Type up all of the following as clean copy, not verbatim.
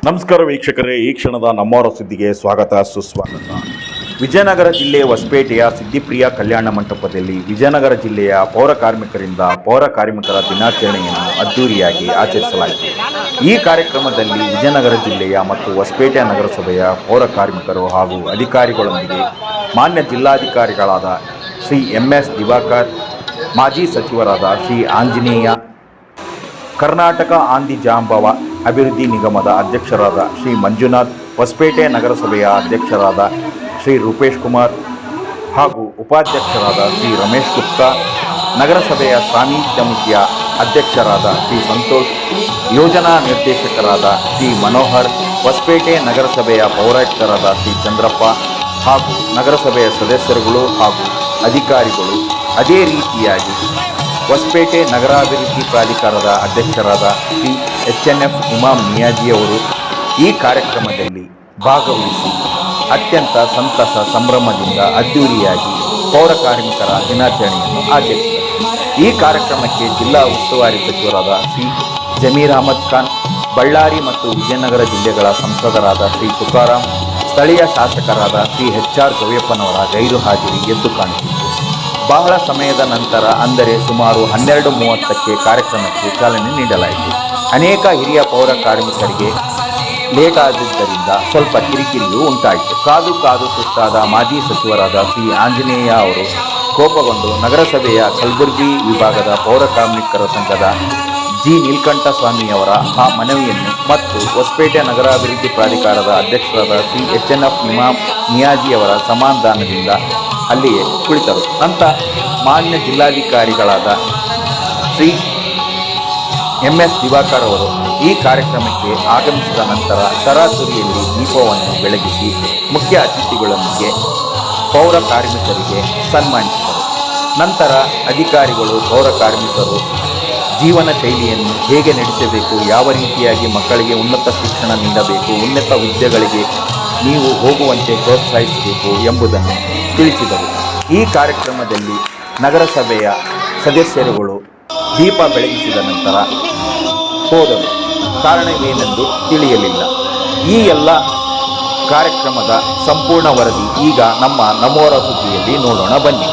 ನಮಸ್ಕಾರ ವೀಕ್ಷಕರೇ, ಈ ಕ್ಷಣದ ನಮ್ಮವರ ಸುದ್ದಿಗೆ ಸ್ವಾಗತ ಸುಸ್ವಾಗತ. ವಿಜಯನಗರ ಜಿಲ್ಲೆ ಹೊಸಪೇಟೆಯ ಸಿದ್ಧಿಪ್ರಿಯ ಕಲ್ಯಾಣ ಮಂಟಪದಲ್ಲಿ ವಿಜಯನಗರ ಜಿಲ್ಲೆಯ ಪೌರ ಕಾರ್ಮಿಕರಿಂದ ಪೌರ ಕಾರ್ಮಿಕರ ದಿನಾಚರಣೆಯನ್ನು ಅದ್ದೂರಿಯಾಗಿ ಆಚರಿಸಲಾಯಿತು. ಈ ಕಾರ್ಯಕ್ರಮದಲ್ಲಿ ವಿಜಯನಗರ ಜಿಲ್ಲೆಯ ಮತ್ತು ಹೊಸಪೇಟೆ ನಗರಸಭೆಯ ಪೌರ ಕಾರ್ಮಿಕರು ಹಾಗೂ ಅಧಿಕಾರಿಗಳೊಂದಿಗೆ ಮಾನ್ಯ ಜಿಲ್ಲಾಧಿಕಾರಿಗಳಾದ ಶ್ರೀ MS ದಿವಾಕರ್, ಮಾಜಿ ಸಚಿವರಾದ ಶ್ರೀ ಆಂಜನೇಯ, ಕರ್ನಾಟಕ ಆಂದಿ ಜಾಂಬವ ಅಭಿವೃದ್ಧಿ ನಿಗಮದ ಅಧ್ಯಕ್ಷರಾದ ಶ್ರೀ ಮಂಜುನಾಥ್, ಹೊಸಪೇಟೆ ನಗರಸಭೆಯ ಅಧ್ಯಕ್ಷರಾದ ಶ್ರೀ ರೂಪೇಶ್ ಕುಮಾರ್ ಹಾಗೂ ಉಪಾಧ್ಯಕ್ಷರಾದ ಶ್ರೀ ರಮೇಶ್ ಗುಪ್ತಾ, ನಗರಸಭೆಯ ಸ್ಥಾಯಿ ಸಮಿತಿಯ ಅಧ್ಯಕ್ಷರಾದ ಶ್ರೀ ಸಂತೋಷ್, ಯೋಜನಾ ನಿರ್ದೇಶಕರಾದ ಶ್ರೀ ಮನೋಹರ್, ಹೊಸಪೇಟೆ ನಗರಸಭೆಯ ಪೌರಾಯುಕ್ತರಾದ ಶ್ರೀ ಚಂದ್ರಪ್ಪ ಹಾಗೂ ನಗರಸಭೆಯ ಸದಸ್ಯರುಗಳು ಹಾಗೂ ಅಧಿಕಾರಿಗಳು, ಅದೇ ರೀತಿಯಾಗಿ ಹೊಸಪೇಟೆ ನಗರಾಭಿವೃದ್ಧಿ ಪ್ರಾಧಿಕಾರದ ಅಧ್ಯಕ್ಷರಾದ ಶ್ರೀ HNF ಇಮಾಮ್ ನಿಯಾಜಿಯವರು ಈ ಕಾರ್ಯಕ್ರಮದಲ್ಲಿ ಭಾಗವಹಿಸಿ ಅತ್ಯಂತ ಸಂತಸ ಸಂಭ್ರಮದಿಂದ ಅದ್ದೂರಿಯಾಗಿ ಪೌರ ಕಾರ್ಮಿಕರ ದಿನಾಚರಣೆಯನ್ನು ಆಚರಿಸಿದರು. ಈ ಕಾರ್ಯಕ್ರಮಕ್ಕೆ ಜಿಲ್ಲಾ ಉಸ್ತುವಾರಿ ಸಚಿವರಾದ ಶ್ರೀ ಜಮೀರ್ ಅಹಮದ್ ಖಾನ್, ಬಳ್ಳಾರಿ ಮತ್ತು ವಿಜಯನಗರ ಜಿಲ್ಲೆಗಳ ಸಂಸದರಾದ ಶ್ರೀ ತುಕಾರಾಂ, ಸ್ಥಳೀಯ ಶಾಸಕರಾದ ಶ್ರೀ HR ಗವಿಯಪ್ಪನವರ ಗೈರು ಹಾಜರಿ ಎದ್ದು ಕಾಣುತ್ತಿತ್ತು. ಬಹಳ ಸಮಯದ ನಂತರ, ಅಂದರೆ ಸುಮಾರು 12:30ಕ್ಕೆ ಕಾರ್ಯಕ್ರಮಕ್ಕೆ ಚಾಲನೆ ನೀಡಲಾಯಿತು. ಅನೇಕ ಹಿರಿಯ ಪೌರ ಕಾರ್ಮಿಕರಿಗೆ ಲೇಟ್ ಆಗಿದ್ದರಿಂದ ಸ್ವಲ್ಪ ಕಿರಿಕಿರಿಯೂ ಉಂಟಾಯಿತು. ಕಾದು ಸುಸ್ತಾದ ಮಾಜಿ ಸಚಿವರಾದ ಶ್ರೀ ಆಂಜನೇಯ ಅವರು ಕೋಪಗೊಂಡು ನಗರಸಭೆಯ ಕಲಬುರಗಿ ವಿಭಾಗದ ಪೌರ ಕಾರ್ಮಿಕರ ಸಂಘದ ಜಿ ನೀಲಕಂಠಸ್ವಾಮಿಯವರ ಆ ಮನವಿಯನ್ನು ಮತ್ತು ಹೊಸಪೇಟೆ ನಗರಾಭಿವೃದ್ಧಿ ಪ್ರಾಧಿಕಾರದ ಅಧ್ಯಕ್ಷರಾದ ಶ್ರೀ HNF ಇಮಾಮ್ ನಿಯಾಜಿಯವರ ಸಮಾಧಾನದಿಂದ ಅಲ್ಲಿಯೇ ಕುಳಿತರು. ನಂತರ ಮಾನ್ಯ ಜಿಲ್ಲಾಧಿಕಾರಿಗಳಾದ ಶ್ರೀ MS ದಿವಾಕರ್ ಅವರು ಈ ಕಾರ್ಯಕ್ರಮಕ್ಕೆ ಆಗಮಿಸಿದ ನಂತರ ತರಾತುರಿಯಲ್ಲಿ ದೀಪವನ್ನು ಬೆಳಗಿಸಿ ಮುಖ್ಯ ಅತಿಥಿಗಳೊಂದಿಗೆ ಪೌರ ಕಾರ್ಮಿಕರಿಗೆ ಸನ್ಮಾನಿಸಿದರು. ನಂತರ ಅಧಿಕಾರಿಗಳು ಪೌರ ಕಾರ್ಮಿಕರು ಜೀವನ ಶೈಲಿಯನ್ನು ಹೇಗೆ ನಡೆಸಬೇಕು, ಯಾವ ರೀತಿಯಾಗಿ ಮಕ್ಕಳಿಗೆ ಉನ್ನತ ಶಿಕ್ಷಣ ನೀಡಬೇಕು, ಉನ್ನತ ಹುದ್ದೆಗಳಿಗೆ ನೀವು ಹೋಗುವಂತೆ ಪ್ರೋತ್ಸಾಹಿಸಬೇಕು ಎಂಬುದನ್ನು ತಿಳಿಸಿದರು. ಈ ಕಾರ್ಯಕ್ರಮದಲ್ಲಿ ನಗರಸಭೆಯ ಸದಸ್ಯರುಗಳು ದೀಪ ಬೆಳಗಿಸಿದ ನಂತರ ಹೋದರು. ಕಾರಣವೇನೆಂದು ತಿಳಿಯಲಿಲ್ಲ. ಈ ಎಲ್ಲ ಕಾರ್ಯಕ್ರಮದ ಸಂಪೂರ್ಣ ವರದಿ ಈಗ ನಮ್ಮ ನಮ್ಮವರ ಸುದ್ದಿಯಲ್ಲಿ ನೋಡೋಣ ಬನ್ನಿ.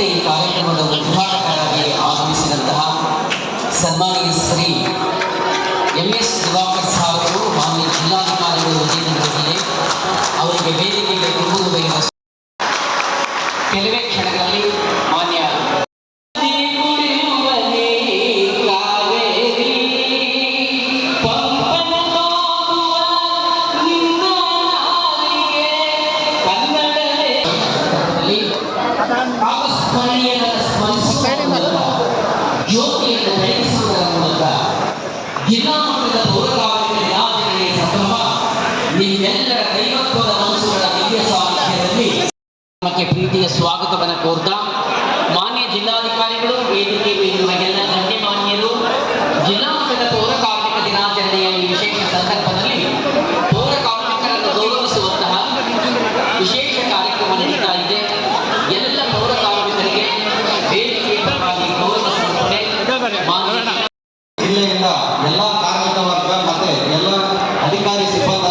ಈ ಕಾರ್ಯಕ್ರಮದ ಉದ್ಘಾಟಕರಾಗಿ ಆಗಮಿಸಿದಂತಹ ಸನ್ಮಾನ್ಯ ಶ್ರೀ MS ದಿವಾಕರ್ ಸಾಹೇಬರು, ಮಾನ್ಯ ಜಿಲ್ಲಾಧಿಕಾರಿಗಳು ವಿಜಯನಗರ ಜಿಲ್ಲೆ, ಅವರಿಗೆ ವೇದಿಕೆಗೆ ತುಂಬುವುದರಿಂದ ಕೆಲವೇ ಕ್ಷಣಗಳಲ್ಲಿ ಮಾನ್ಯ ಜ್ಯೋತಿಯನ್ನು ಬೆಳಗಿಸುವುದರ ಮೂಲಕ ಜಿಲ್ಲಾ ಮಟ್ಟದ ಪೌರ ಕಾರ್ಮಿಕರ ದಿನಾಚರಣೆಯ ಸಂಭ್ರಮ ನಿಮ್ಮೆಲ್ಲರ ದೈವತ್ವದ ಮನಸ್ಸುಗಳ ದಿವ್ಯ ಸಾನ್ನಿಧ್ಯದಲ್ಲಿ ನಮಗೆ ಪ್ರೀತಿಯ ಸ್ವಾಗತವನ್ನು ಕೋರ್ತಾ, ಮಾನ್ಯ ಜಿಲ್ಲಾಧಿಕಾರಿಗಳು, ವೇದಿಕೆಗೆ ನಿಮಗೆಲ್ಲ ಗಣ್ಯಮಾನ್ಯರು, ಜಿಲ್ಲಾ ಮಟ್ಟದ ಪೌರ ಕಾರ್ಮಿಕ ದಿನಾಚರಣೆಯ ಈ ವಿಶೇಷ ಸಂದರ್ಭದಲ್ಲಿ ಪೌರ ಕಾರ್ಮಿಕರನ್ನು ಗೌರವಿಸುವಂತಹ ವಿಶೇಷ ಕಾರ್ಯಕ್ರಮ ನಡೀತಾ ಇದೆ. ಎಲ್ಲ ಪೌರ ಕಾರ್ಮಿಕರಿಗೆ ವೇದಿಕೆ ಪರವಾಗಿ ಗೌರವ ಸಮರ್ಪಣೆ. ಜಿಲ್ಲೆಯಿಂದ ಎಲ್ಲ ಕಾರ್ಮಿಕ ವರ್ಗ ಮತ್ತೆ ಎಲ್ಲ ಅಧಿಕಾರಿ ಸಿಬ್ಬಂದಿ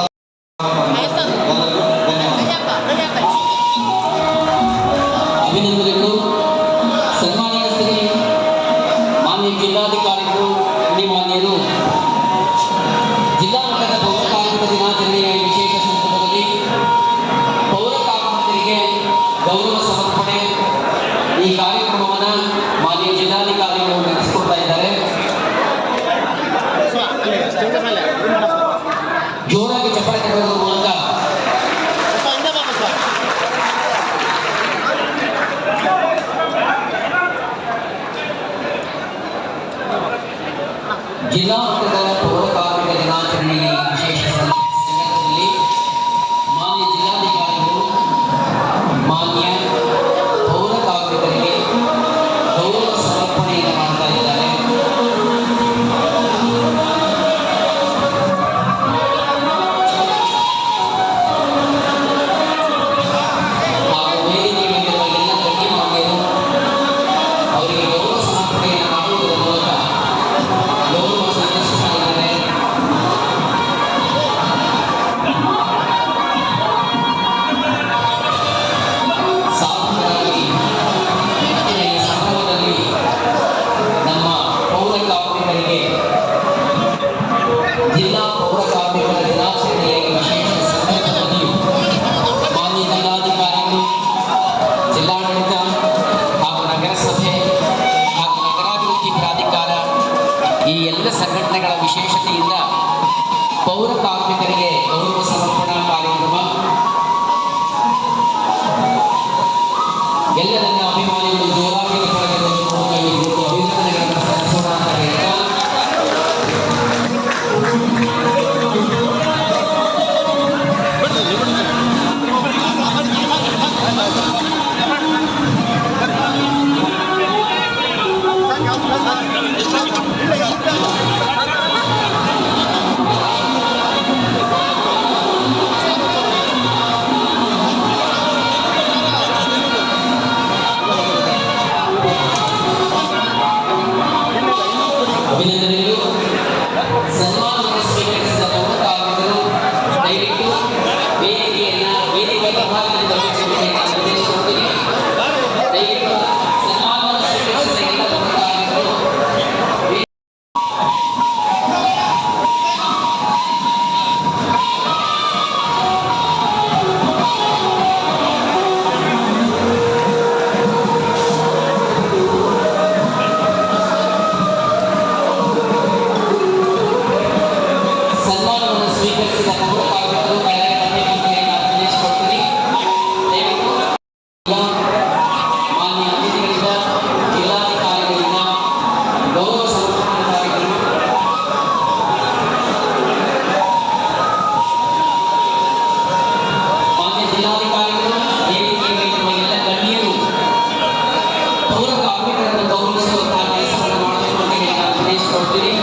ಅಭಿನಂದನೆಗಳು. ಜೋರಾಗಿ ಚಪ್ಪಾಳೆ ತಗೊಳ್ಳೋದ್ರ ಮೂಲಕ ಜಿಲ್ಲಾ ಮಟ್ಟದ ಪೌರ ಕಾರ್ಮಿಕ ದಿನಾಚರಣೆಯ ವಿಶೇಷ ಸಂದರ್ಭದಲ್ಲಿ ಮಾನ್ಯ ಜಿಲ್ಲಾಧಿಕಾರಿಗಳು ಮಾನ್ಯ ಪೌರ ಕಾರ್ಮಿಕರಿಗೆ ಗೌರವ ಸಮರ್ಪಣೆಯನ್ನು ಮಾಡ್ತಾ ಇದ್ದಾರೆ. ಹಾಗೂ ವೇದಿಕೆ ಮೇಲಿರುವ ಎಲ್ಲ ಗಣ್ಯಮಾನ್ಯರು ಅವರಿಗೆ ಗೌರವ ಸಮರ್ಪಣೆಯನ್ನು ಮಾಡುವುದರ ಮೂಲಕ ಗೌರವ ಸಲ್ಲಿಸ್ತಾ ಇದ್ದಾರೆ. ಸಾಧಕರಾಗಿ ಇವತ್ತಿನ ಈ ಸಂದರ್ಭದಲ್ಲಿ ನಮ್ಮ ಪೌರ ಕಾರ್ಮಿಕರಿಗೆ ಜಿಲ್ಲಾ ಪೌರ ಕಾರ್ಮಿಕರ ದಿನಾಚರಣೆಯ ವಿಶೇಷ ಸಂದರ್ಭದಲ್ಲಿ ಮಾನ್ಯ ಜಿಲ್ಲಾಧಿಕಾರಿಗಳು, ಜಿಲ್ಲಾಡಳಿತ ಹಾಗೂ ನಗರಸಭೆ ಹಾಗೂ ನಗರಾಭಿವೃದ್ಧಿ ಪ್ರಾಧಿಕಾರ ಈ ಎಲ್ಲ ಸಂಘಟನೆಗಳ ವಿಶೇಷತೆಯಿಂದ ಪೌರ ಕಾರ್ಮಿಕರಿಗೆ ಗೌರವ ಸಮರ್ಪಣಾ ಕಾರ್ಯಕ್ರಮ ಎಲ್ಲ ನನ್ನ ಅಭಿಮಾನಿಗಳು ಜೋರಾಗಿ ಅಭಿನಂದನೆಗಳನ್ನು ಸಲ್ಲಿಸೋಣ ಅಂತ ಹೇಳ್ತಾ ಅಭಿನಂದನೆಗಳು. ಸನ್ಮಾನವನ್ನು ಸ್ವೀಕರಿಸಿದ ಪೌರ ಕಾರ್ಮಿಕರು ದಯವಿಟ್ಟು ವೇದಿಕೆ ಪ್ರಭಾವದಿಂದ ನಿರ್ದೇಶಿಸುತ್ತೀನಿ. ದಯವಿಟ್ಟು ಸನ್ಮಾನವನ್ನು ಸ್ವೀಕರಿಸಿದ ಎಲ್ಲ ಪೌರ ಕಾರ್ಮಿಕರು ಸನ್ಮಾನವನ್ನು ಸ್ವೀಕರಿಸಿದ ಪೌರ ಕಾರ್ಮಿಕರು ಕೆಳಗೆ ಬರಬೇಕೆಂಬುದನ್ನು ನಿರ್ದೇಶಿಸುತ್ತೀನಿ. ದಯವಿಟ್ಟು ಮಾನ್ಯ ಅತಿಥಿಗಳಿಂದ ಜಿಲ್ಲಾಧಿಕಾರಿಗಳಿಂದ ಗೌರವ ಸಮರ್ಪಣಾ ಕಾರ್ಯಕ್ರಮ ಮಾನ್ಯ ಜಿಲ್ಲಾಧಿಕಾರಿಗಳು ವೇದಿಕೆ ಮೇಲಿರುವ ಎಲ್ಲ ಗಣ್ಯರು ಪೌರ ಕಾರ್ಮಿಕರನ್ನು ಗೌರವಿಸುವಂತಹ ಕೆಲಸವನ್ನು ಮಾಡಬೇಕು ಅಂತ ಹೇಳಿ ನಾನು ನಿರ್ದೇಶಿಸುತ್ತೀನಿ.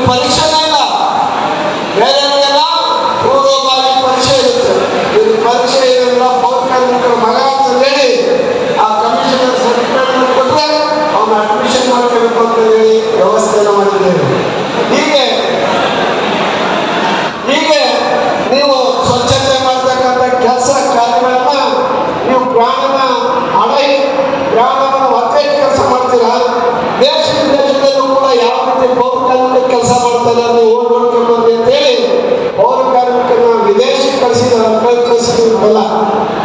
ಪರೀಕ್ಷೆನೇ ಇಲ್ಲ. ಬೇರೆಯವರಿಗೆಲ್ಲ ಪೂರ್ವಭಾವಿ ಪರೀಕ್ಷೆ ಇರುತ್ತೆ. ಇದು ಪರೀಕ್ಷೆ ಇರಲಿಲ್ಲ. ಪೌರಕಾರ್ಮಿಕರ ಮಗ ಅಂತ ಹೇಳಿ ಆ ಕಮಿಷನರ್ ಸರ್ಟಿಫಿಕೇಟ್ ಕೊಟ್ಟರೆ ಅವನ್ನ ಅಡ್ಮಿಷನ್ ಮಾಡಬೇಕು ಅಂತ ಹೇಳಿ ವ್ಯವಸ್ಥೆಯನ್ನು ಮಾಡಿದ್ದೇವೆ. ಹೀಗೆ ನೀವು ಸ್ವಚ್ಛತೆ ಮಾಡ್ತಕ್ಕಂಥ ಕೆಲಸ ಕಾರ್ಯಗಳನ್ನ ನೀವು ಪ್ರಾಣನ ಒತ್ತೆ ಕೆಲಸ ಮಾಡ್ತೀರಾ. ದೇಶ ವಿದೇಶದಲ್ಲೂ ಕೂಡ ಯಾವ ರೀತಿ ಪೌರಕಾರ್ಮಿಕ ಕೆಲಸ ಮಾಡ್ತಾರೆ ಅದು ನೋಡ್ಕೊಂಡು ಬಂದ್ರಿ ಅಂತೇಳಿ ಪೌರಕಾರ್ಮಿಕರನ್ನ ವಿದೇಶಕ್ಕೆ ಕಳಿಸಿದ್ರಲ್ಲ,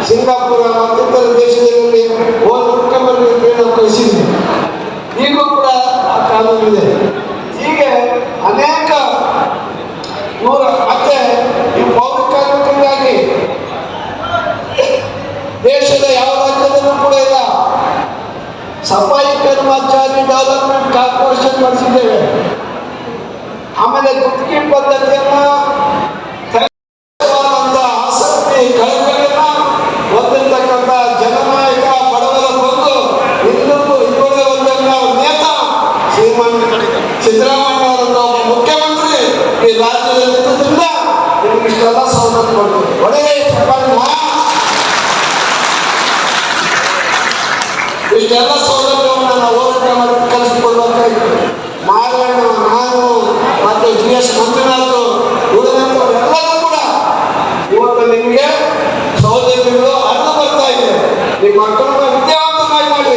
ಸಿಂಗಾಪುರ ಮತ್ತಿತರ ದೇಶದಲ್ಲಿ ನೋಡ್ಕೊಂಡ್ಬರ್ರಿ ಅಂತೇಳಿ ನಾವು ಕಳಿಸಿದ್ವಿ. ಈಗೂ ಕೂಡ ಆ ಕಾನೂನು ಇದೆ. ಹೀಗೆ ಅನೇಕ ಮತ್ತೆ ಈ ಪೌರಕಾರ್ಮಿಕರಿಗಾಗಿ ದೇಶದ ಯಾವ ರಾಜ್ಯದಲ್ಲೂ ಕೂಡ ಇಲ್ಲ. ಸಫಾಯಿ ಕರ್ಮಚಾರಿ ಡೆವಲಪ್ಮೆಂಟ್ ಕಾರ್ಪೊರೇಷನ್ ಮಾಡಿಸಿದ್ದೇವೆ. ಆಮೇಲೆ ಗುತ್ತಿಗೆ ಪದ್ಧತಿಯನ್ನ ಆಸಕ್ತಿ ಕಳಕಳಿಯನ್ನ ಹೊಂದಿರತಕ್ಕಂಥ ಜನನಾಯಕ ಬಡವರ ಬಂದು ಇನ್ನೊಂದು ಒಂದನ್ನ ನೇತ ಶ್ರೀಮಾನ್ ಸಿದ್ದರಾಮಯ್ಯ ಅವರಂತ ಒಬ್ಬ ಮುಖ್ಯಮಂತ್ರಿ ಈ ರಾಜ್ಯದಲ್ಲಿ ಇದ್ದುದರಿಂದ ನಿಮ್ಗೆ ಇಷ್ಟೆಲ್ಲ ಸೌಲಭ್ಯ ಕೊಡ್ತೀವಿ. ಒಳ್ಳೆಯ ಇಷ್ಟೆಲ್ಲ ಸೌಲಭ್ಯವನ್ನು ನಾವು ಹೋರಾಟ ಮಾಡಿ ಕಲಿಸ್ಕೊಡ್ಬೇಕಾಗಿತ್ತು. ನಾರಾಯಣ, ನಾನು ಮತ್ತು GS ಮಂಜುನಾಥ್ ಉಳಿದಂಥವರೆಲ್ಲರೂ ಕೂಡ ಇವತ್ತು ನಿಮಗೆ ಸೌಲಭ್ಯಗಳು ಅರ್ಥ ಬರ್ತಾ ಇದೆ. ನಿಮ್ಮ ಮಕ್ಕಳನ್ನ ವಿದ್ಯಾವಂತನಾಗಿ ಮಾಡಿ,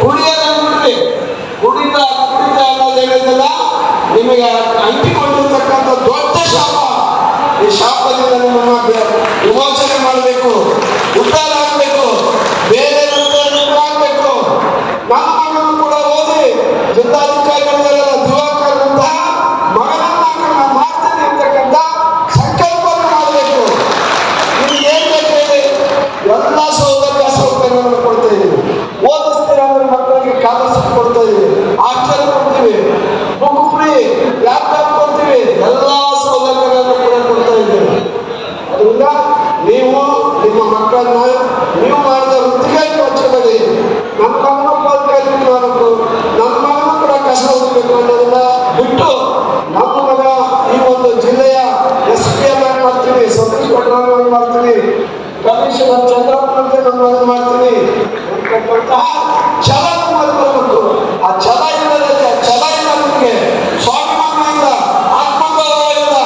ಕುಡಿಯೋದನ್ನು ಬಿಡ್ರಿ. ಕುಡಿತ ಅನ್ನೋದು ಹೇಳಿದ್ದಲ್ಲ, ನಿಮಗೆ ಅಂಟಿಕೊಂಡಿರ್ತಕ್ಕಂಥ ದೊಡ್ಡ ಶಾಪ. ಈ ಶಾಪದಿಂದ ನಿಮ್ಮನ್ನು ವಿಮೋಚನೆ ಮಾಡಬೇಕು, ಉದ್ಧಾರ ಆಗಬೇಕು, ಬೇರೆ ಆಗಬೇಕು. ನನ್ನ ಮಗನೂ ಕೂಡ ಓದಿ ಜಿಲ್ಲಾಧಿಕಾರಿಗಳಿಗೆಲ್ಲ ದಿವಾಕರಂತಹ ಮಗನನ್ನ ಮಾಡ್ತೇನೆ ಅಂತಕ್ಕಂಥ ಸಂಕಲ್ಪವನ್ನು ಮಾಡಬೇಕು. ನಿಮ್ಗೆ ಏನ್ ಬೇಕು ಹೇಳಿ, ಎಲ್ಲ ಸೌಕರ್ಯಗಳನ್ನು ಕೊಡ್ತಾ ಇದ್ದೀವಿ. ಓದಿಸ್ತೀರ ಅಂದ್ರೆ ಮಕ್ಕಳಿಗೆ ಕಾಲರ್ಶಿಪ್ ಕೊಡ್ತಾ ಇದ್ದೀವಿ, ಹಾಸ್ಟೆಲ್ ಕೊಡ್ತೀವಿ, ಬುಕ್ ಫ್ರೀ, ಲ್ಯಾಪ್ಟಾಪ್ ಕೊಡ್ತೀವಿ, ಎಲ್ಲ ಸೌಲಭ್ಯಗಳನ್ನು ಕೂಡ ಕೊಡ್ತಾ ಇದ್ದೀವಿ. ಅದರಿಂದ ನೀವು ನಿಮ್ಮ ಮಕ್ಕಳನ್ನ ನೀವು ಮಾಡಿದ ವೃತ್ತಿಗೆ ಯೋಚಿಸಬೇಡಿ. ನನ್ನ ಮಗನ ಪೌರಕಾರ್ಮಿಕ ಮಾಡಬೇಕು, ನನ್ನ ಮಗನ ಕೂಡ ಕಸ ಹೋಗಬೇಕು ಅನ್ನೋದನ್ನ ಬಿಟ್ಟು ನಮ್ಮ ಮಗ ಈ ಒಂದು ಜಿಲ್ಲೆಯ SP ಮಾಡ್ತೀನಿ, ಸಬ್ ಇನ್ಸ್ಪೆಕ್ಟರ್ ಮಾಡ್ತೀನಿ, ಕಮಿಷನರ್ ಚಂದ್ರಪ್ಪನಂತೆ ನನ್ನ ಮಾಡ್ತೀನಿ ಅಂತಕ್ಕಂತಹ ಛಲ ಬರಬೇಕು. ಆ ಛಲ ಇಲ್ಲ ನಿಮಗೆ ಸ್ವಾಭಿಮಾನ ಇಲ್ಲ, ಆತ್ಮಗೌರವ ಇಲ್ಲ,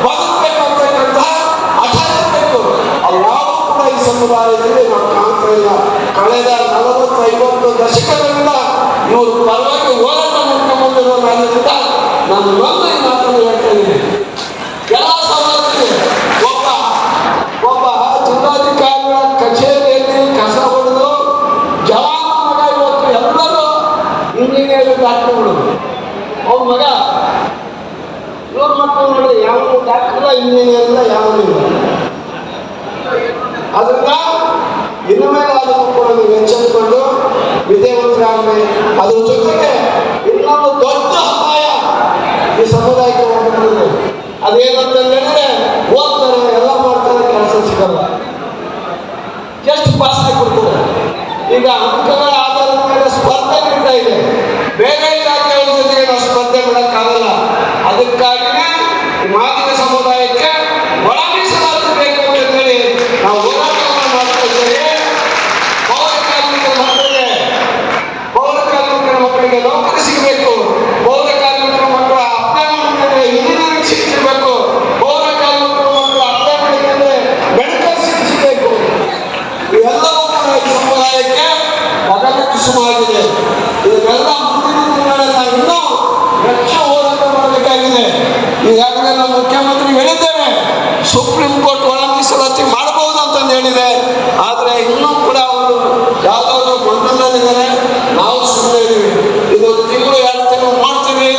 ಬದುಕಬೇಕಂತಕ್ಕಂತಹ ಹಠ ಇರಬೇಕು. ಅವು ಕೂಡ ಈ ಸಮುದಾಯದಲ್ಲಿ ನಾವು ಕಾಣ್ತಾ ಇಲ್ಲ. ಕಳೆದ 40-50 ದಶಕಗಳಿಂದ ಇವರು ಪರವಾಗಿ ಹೋರಾಟ ಮಾಡ್ಕೊಂಡ್ಬಂದಿರೋದ್ರಿಂದ ನಾನು ಬಂದು ಈ ಮಾತನ್ನು ಹೇಳ್ತಾ ಇದ್ದೀನಿ. ಎಲ್ಲ ಸವಲತ್ತಿದೆ. ಒಬ್ಬ ಜಿಲ್ಲಾಧಿಕಾರಿಗಳ ಕಚೇರಿಯಲ್ಲಿ ಕಸ ಹೊಡೆದು ಜವಾನ ಮಗ ಇವತ್ತು ಎಲ್ಲರೂ ಇಂಜಿನಿಯರಿಂಗ್ ಡಾಕ್ಟರ್ಗಳು. ಅವ್ರ ಮಗ ಇವ್ರ ಮಕ್ಕಳು ನೋಡಿ, ಯಾವ ಡಾಕ್ಟರ್ ಇಂಜಿನಿಯರ್ ಇಲ್ಲ, ಯಾವುದೂ ಇಲ್ಲ. ಅದರಿಂದ ಇನ್ನು ಮೇಲೆ ಅದನ್ನು ಕೂಡ ನೀವು ಎಚ್ಚರಿಕೊಂಡು ವಿದ್ಯಾವಂತರಾಗಲಿ. ಅದ್ರ ಜೊತೆಗೆ ಇನ್ನೊಂದು ದೊಡ್ಡ ಅಪಾಯ ಈ ಸಮುದಾಯಕ್ಕೆ ಹೋಗ್ಬಿಟ್ಟಿದೆ. ಅದೇನಂತ ಹೇಳಿದ್ರೆ, ಓದ್ತಾರೆ, ಎಲ್ಲ ಮಾಡ್ತಾರೆ, ಕೆಲಸ ಸಿಗಲ್ಲ, ಎಷ್ಟು ಪಾಸ್ನೆ ಕೊಡ್ತಾರೆ. ಈಗ ಅಂಕಗಳ ಆಧಾರದ ಮೇಲೆ ಸ್ಪರ್ಧೆ ನಡೀತಾ ಇದೆ. ಬೇರೆ ಇಲಾಖೆಗಳ ಜೊತೆಗೆ ನಾವು ಸ್ಪರ್ಧೆ ಮಾಡೋಕ್ಕಾಗಲ್ಲ. ಅದಕ್ಕಾಗಿಯೇ ಮಾದಿಗ ಸಮುದಾಯಕ್ಕೆ ಒಳ ಮೀಸಲಾತಿ ಬೇಕು ಅಂತ ಹೇಳಿ ನಾವು ಹೋರಾಟವನ್ನು ಮಾಡ್ತಾ ಇದ್ದೇವೆ. ಪೌರಕಾರ್ಮಿಕರ ಮಕ್ಕಳಿಗೆ ನೌಕರಿ ಸಿಗಬೇಕು, ಪೌರಕಾರ್ಮಿಕರ ಮಕ್ಕಳ ಅಪ್ಲೈ ಮಾಡಿದ್ರೆ ಇಂಜಿನಿಯರಿಂಗ್ ಸೀಟ್ ಸಿಗಬೇಕು, ಪೌರಕಾರ್ಮಿಕರ ಮಕ್ಕಳು ಅಪ್ಲೈ ಮಾಡಿದ್ರೆ ಮೆಡಿಕಲ್ ಸೀಟ್ ಸಿಗಬೇಕು. ಇವೆಲ್ಲವೂ ಕೂಡ ಈ ಸಮುದಾಯಕ್ಕೆ ಅಗತ್ಯವಾಗಿದೆ. ಇದನ್ನೆಲ್ಲ ಮುಂದಿನ ದಿನಗಳಲ್ಲಿ ನಾವು ಇನ್ನೂ ಹೆಚ್ಚು ಹೋರಾಟ ಮಾಡಬೇಕಾಗಿದೆ. ಈಗಾಗಲೇ ನಾವು ಮುಖ್ಯಮಂತ್ರಿ ಹೇಳಿದ್ದೇವೆ, ಸುಪ್ರೀಂ ಕೋರ್ಟ್ ಒಳ ಮೀಸಲಾತಿ ಮಾಡಬಹುದು ಅಂತಂದು ಹೇಳಿದೆ. ಆದರೆ ಇನ್ನೂ ಕೂಡ ಅವರು ಯಾವುದಾದ್ರು ಗೊಂದಲದಲ್ಲಿದ್ದಾರೆ. ನಾವು ಸುಮ್ಮನೆ ಇದ್ದೀವಿ. ಇದು ತಿಂಗಳು 2 ತಿಂಗಳು ಮಾಡ್ತೀವಿ,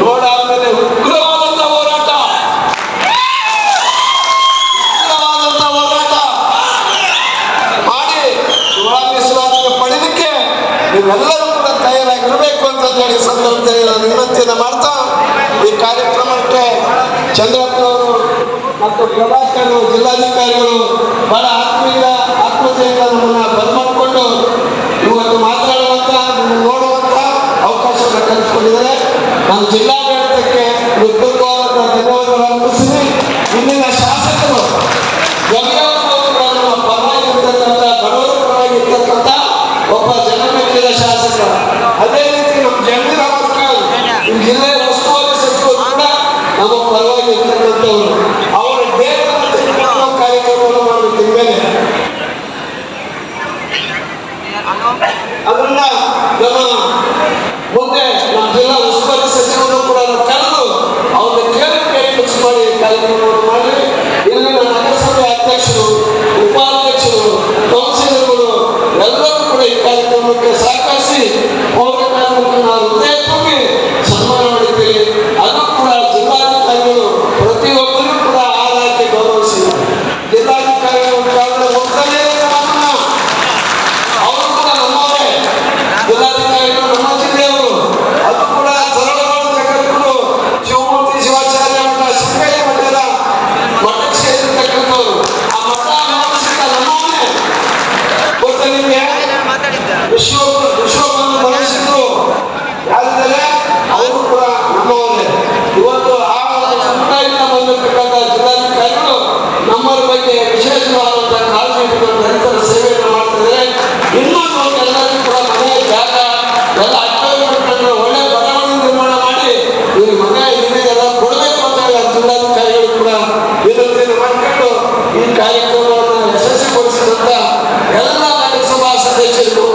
ನೋಡಾದ್ಮೇಲೆ ಉಗ್ರವಾದಂಥ ಹೋರಾಟ ಮಾಡಿ ಒಳ ಮೀಸಲಾತಿಗೆ ಪಡೆಯಲಿಕ್ಕೆ ನೀವೆಲ್ಲರೂ ಕೂಡ ತಯಾರಾಗಿರಬೇಕು ಅಂತ ಹೇಳಿ ಸಂದರ್ಭದಲ್ಲಿ ನಾನು ವಿನಂತಿಯನ್ನು ಮಾಡ್ತಾ ಈ ಕಾರ್ಯಕ್ರಮಕ್ಕೆ ಚಂದ್ರಪ್ಪನವರು ಮತ್ತು ಪ್ರಭಾಕರ್ ಜಿಲ್ಲಾಧಿಕಾರಿಗಳು ಬಹಳ ಆತ್ಮೀಯತೆಯಿಂದ ನಮ್ಮನ್ನು ಬರಮಾಡಿಕೊಂಡು ಇವತ್ತು ಮಾತನಾಡುವಂಥ, ನೋಡುವಂಥ ಅವಕಾಶವನ್ನು ಕಲ್ಪಿಸಿಕೊಂಡಿದ್ದಾರೆ. ನಾನು ಜಿಲ್ಲಾಡಳಿತಕ್ಕೆ ಜಿಲ್ಲೆಯಲ್ಲಿ ಇರ್ತಕ್ಕಂಥವ್ರು ಅವರ ದೇಹವನ್ನು ತೆಗೆದುಕೊಳ್ಳುವ ಕಾರ್ಯಕ್ರಮವನ್ನು ಮಾಡಬೇಕು ಇನ್ಮೇಲೆ. ಅದನ್ನ ನಮ್ಮ ಮುಂದೆ ನಮ್ಮ ಜಿಲ್ಲಾ ಉಸ್ತುವಾರಿ ಸಚಿವರು ಕೂಡ ಕರೆದು ಅವ್ರನ್ನ ಕೇಳಿ ಮಾಡಿ ಕಾರ್ಯಕ್ರಮವನ್ನು ಮಾಡಿ ಇಲ್ಲಿನ ನಗರಸಭೆ ಅಧ್ಯಕ್ಷರು, ಉಪಾಧ್ಯಕ್ಷರು, ಕೌನ್ಸಿಲರ್ಗಳು ಎಲ್ಲರೂ ಕೂಡ ಈ ಕಾರ್ಯಕ್ರಮಕ್ಕೆ ಸಹಕರಿಸಿ ಪೌರ ಕಾರ್ಮಿಕರನ್ನ ಹೃದಯ ತುಂಬಿ ಸನ್ಮಾನ ಮಾಡಿದ್ದೇವೆ. ಅದು ಕೂಡ ಜಿಲ್ಲಾಧಿಕಾರಿಗಳು ಪ್ರತಿಯೊಬ್ಬರೂ ಕೂಡ ಆದಾಯಕ್ಕೆ ಗೌರವಿಸಿದ್ದಾರೆ. ಜಿಲ್ಲಾಧಿಕಾರಿಗಳು ಹೋಗ್ತಾನೆ ಅವರು ಕೂಡ ನಮ್ಮವರೇ, ಜಿಲ್ಲಾಧಿಕಾರಿಗಳು ನಮ್ಮ ಜಿಲ್ಲೆಯವರು. ಅದು ಕೂಡ ಸರಳವಾದ ಜಗತ್ತು ಶಿವಮೂರ್ತಿ ಶಿವಾಚಾರ್ಯ ಮಠ, ಸಿದ್ದಯ್ಯ ಮಠದ ಮಠಕ್ಕೆ ಸೇರಿರ್ತಕ್ಕಂಥವ್ರು. ಆ ಮಠ ನಮ್ಮವರೇ ಗೊತ್ತಾ ನಿಮಗೆ? ವಿಶ್ವವನ್ನು ಬಳಸಿದ್ರು ಯಾರಿದ್ದಾರೆ ಅವರು ಕೂಡ ನಮ್ಮವರೇ. ಇವತ್ತು ಆ ಸಮುದಾಯದಿಂದ ಬಂದಿರತಕ್ಕಂಥ ಜಿಲ್ಲಾಧಿಕಾರಿಗಳು ನಮ್ಮರ ಬಗ್ಗೆ ವಿಶೇಷವಾದಂತಹ ಕಾಳಜಿ ಇಟ್ಟುಕೊಂಡು ನಿರಂತರ ಸೇವೆಯನ್ನು ಮಾಡ್ತಿದ್ದಾರೆ. ಇನ್ನೊಂದು ಎಲ್ಲರಿಗೂ ಕೂಡ ಮನೆ ಜಾಗ ಎಲ್ಲ ಅಕ್ಕಲು ಒಳ್ಳೆ ಬಡಾವಣೆ ನಿರ್ಮಾಣ ಮಾಡಿ ಇವ್ರಿಗೆ ಮನೆ ಇದೆಲ್ಲ ಕೊಡಬೇಕು ಅಂತ ಹೇಳಿ ಜಿಲ್ಲಾಧಿಕಾರಿಗಳು ಕೂಡ ವಿನಂತಿಯನ್ನು ಮಾಡಿಕೊಂಡು ಈ ಕಾರ್ಯಕ್ರಮವನ್ನು ಯಶಸ್ವಿಗೊಳಿಸಿದಂತ ಎಲ್ಲ ನಗರಸಭಾ ಸದಸ್ಯರಿಗೂ,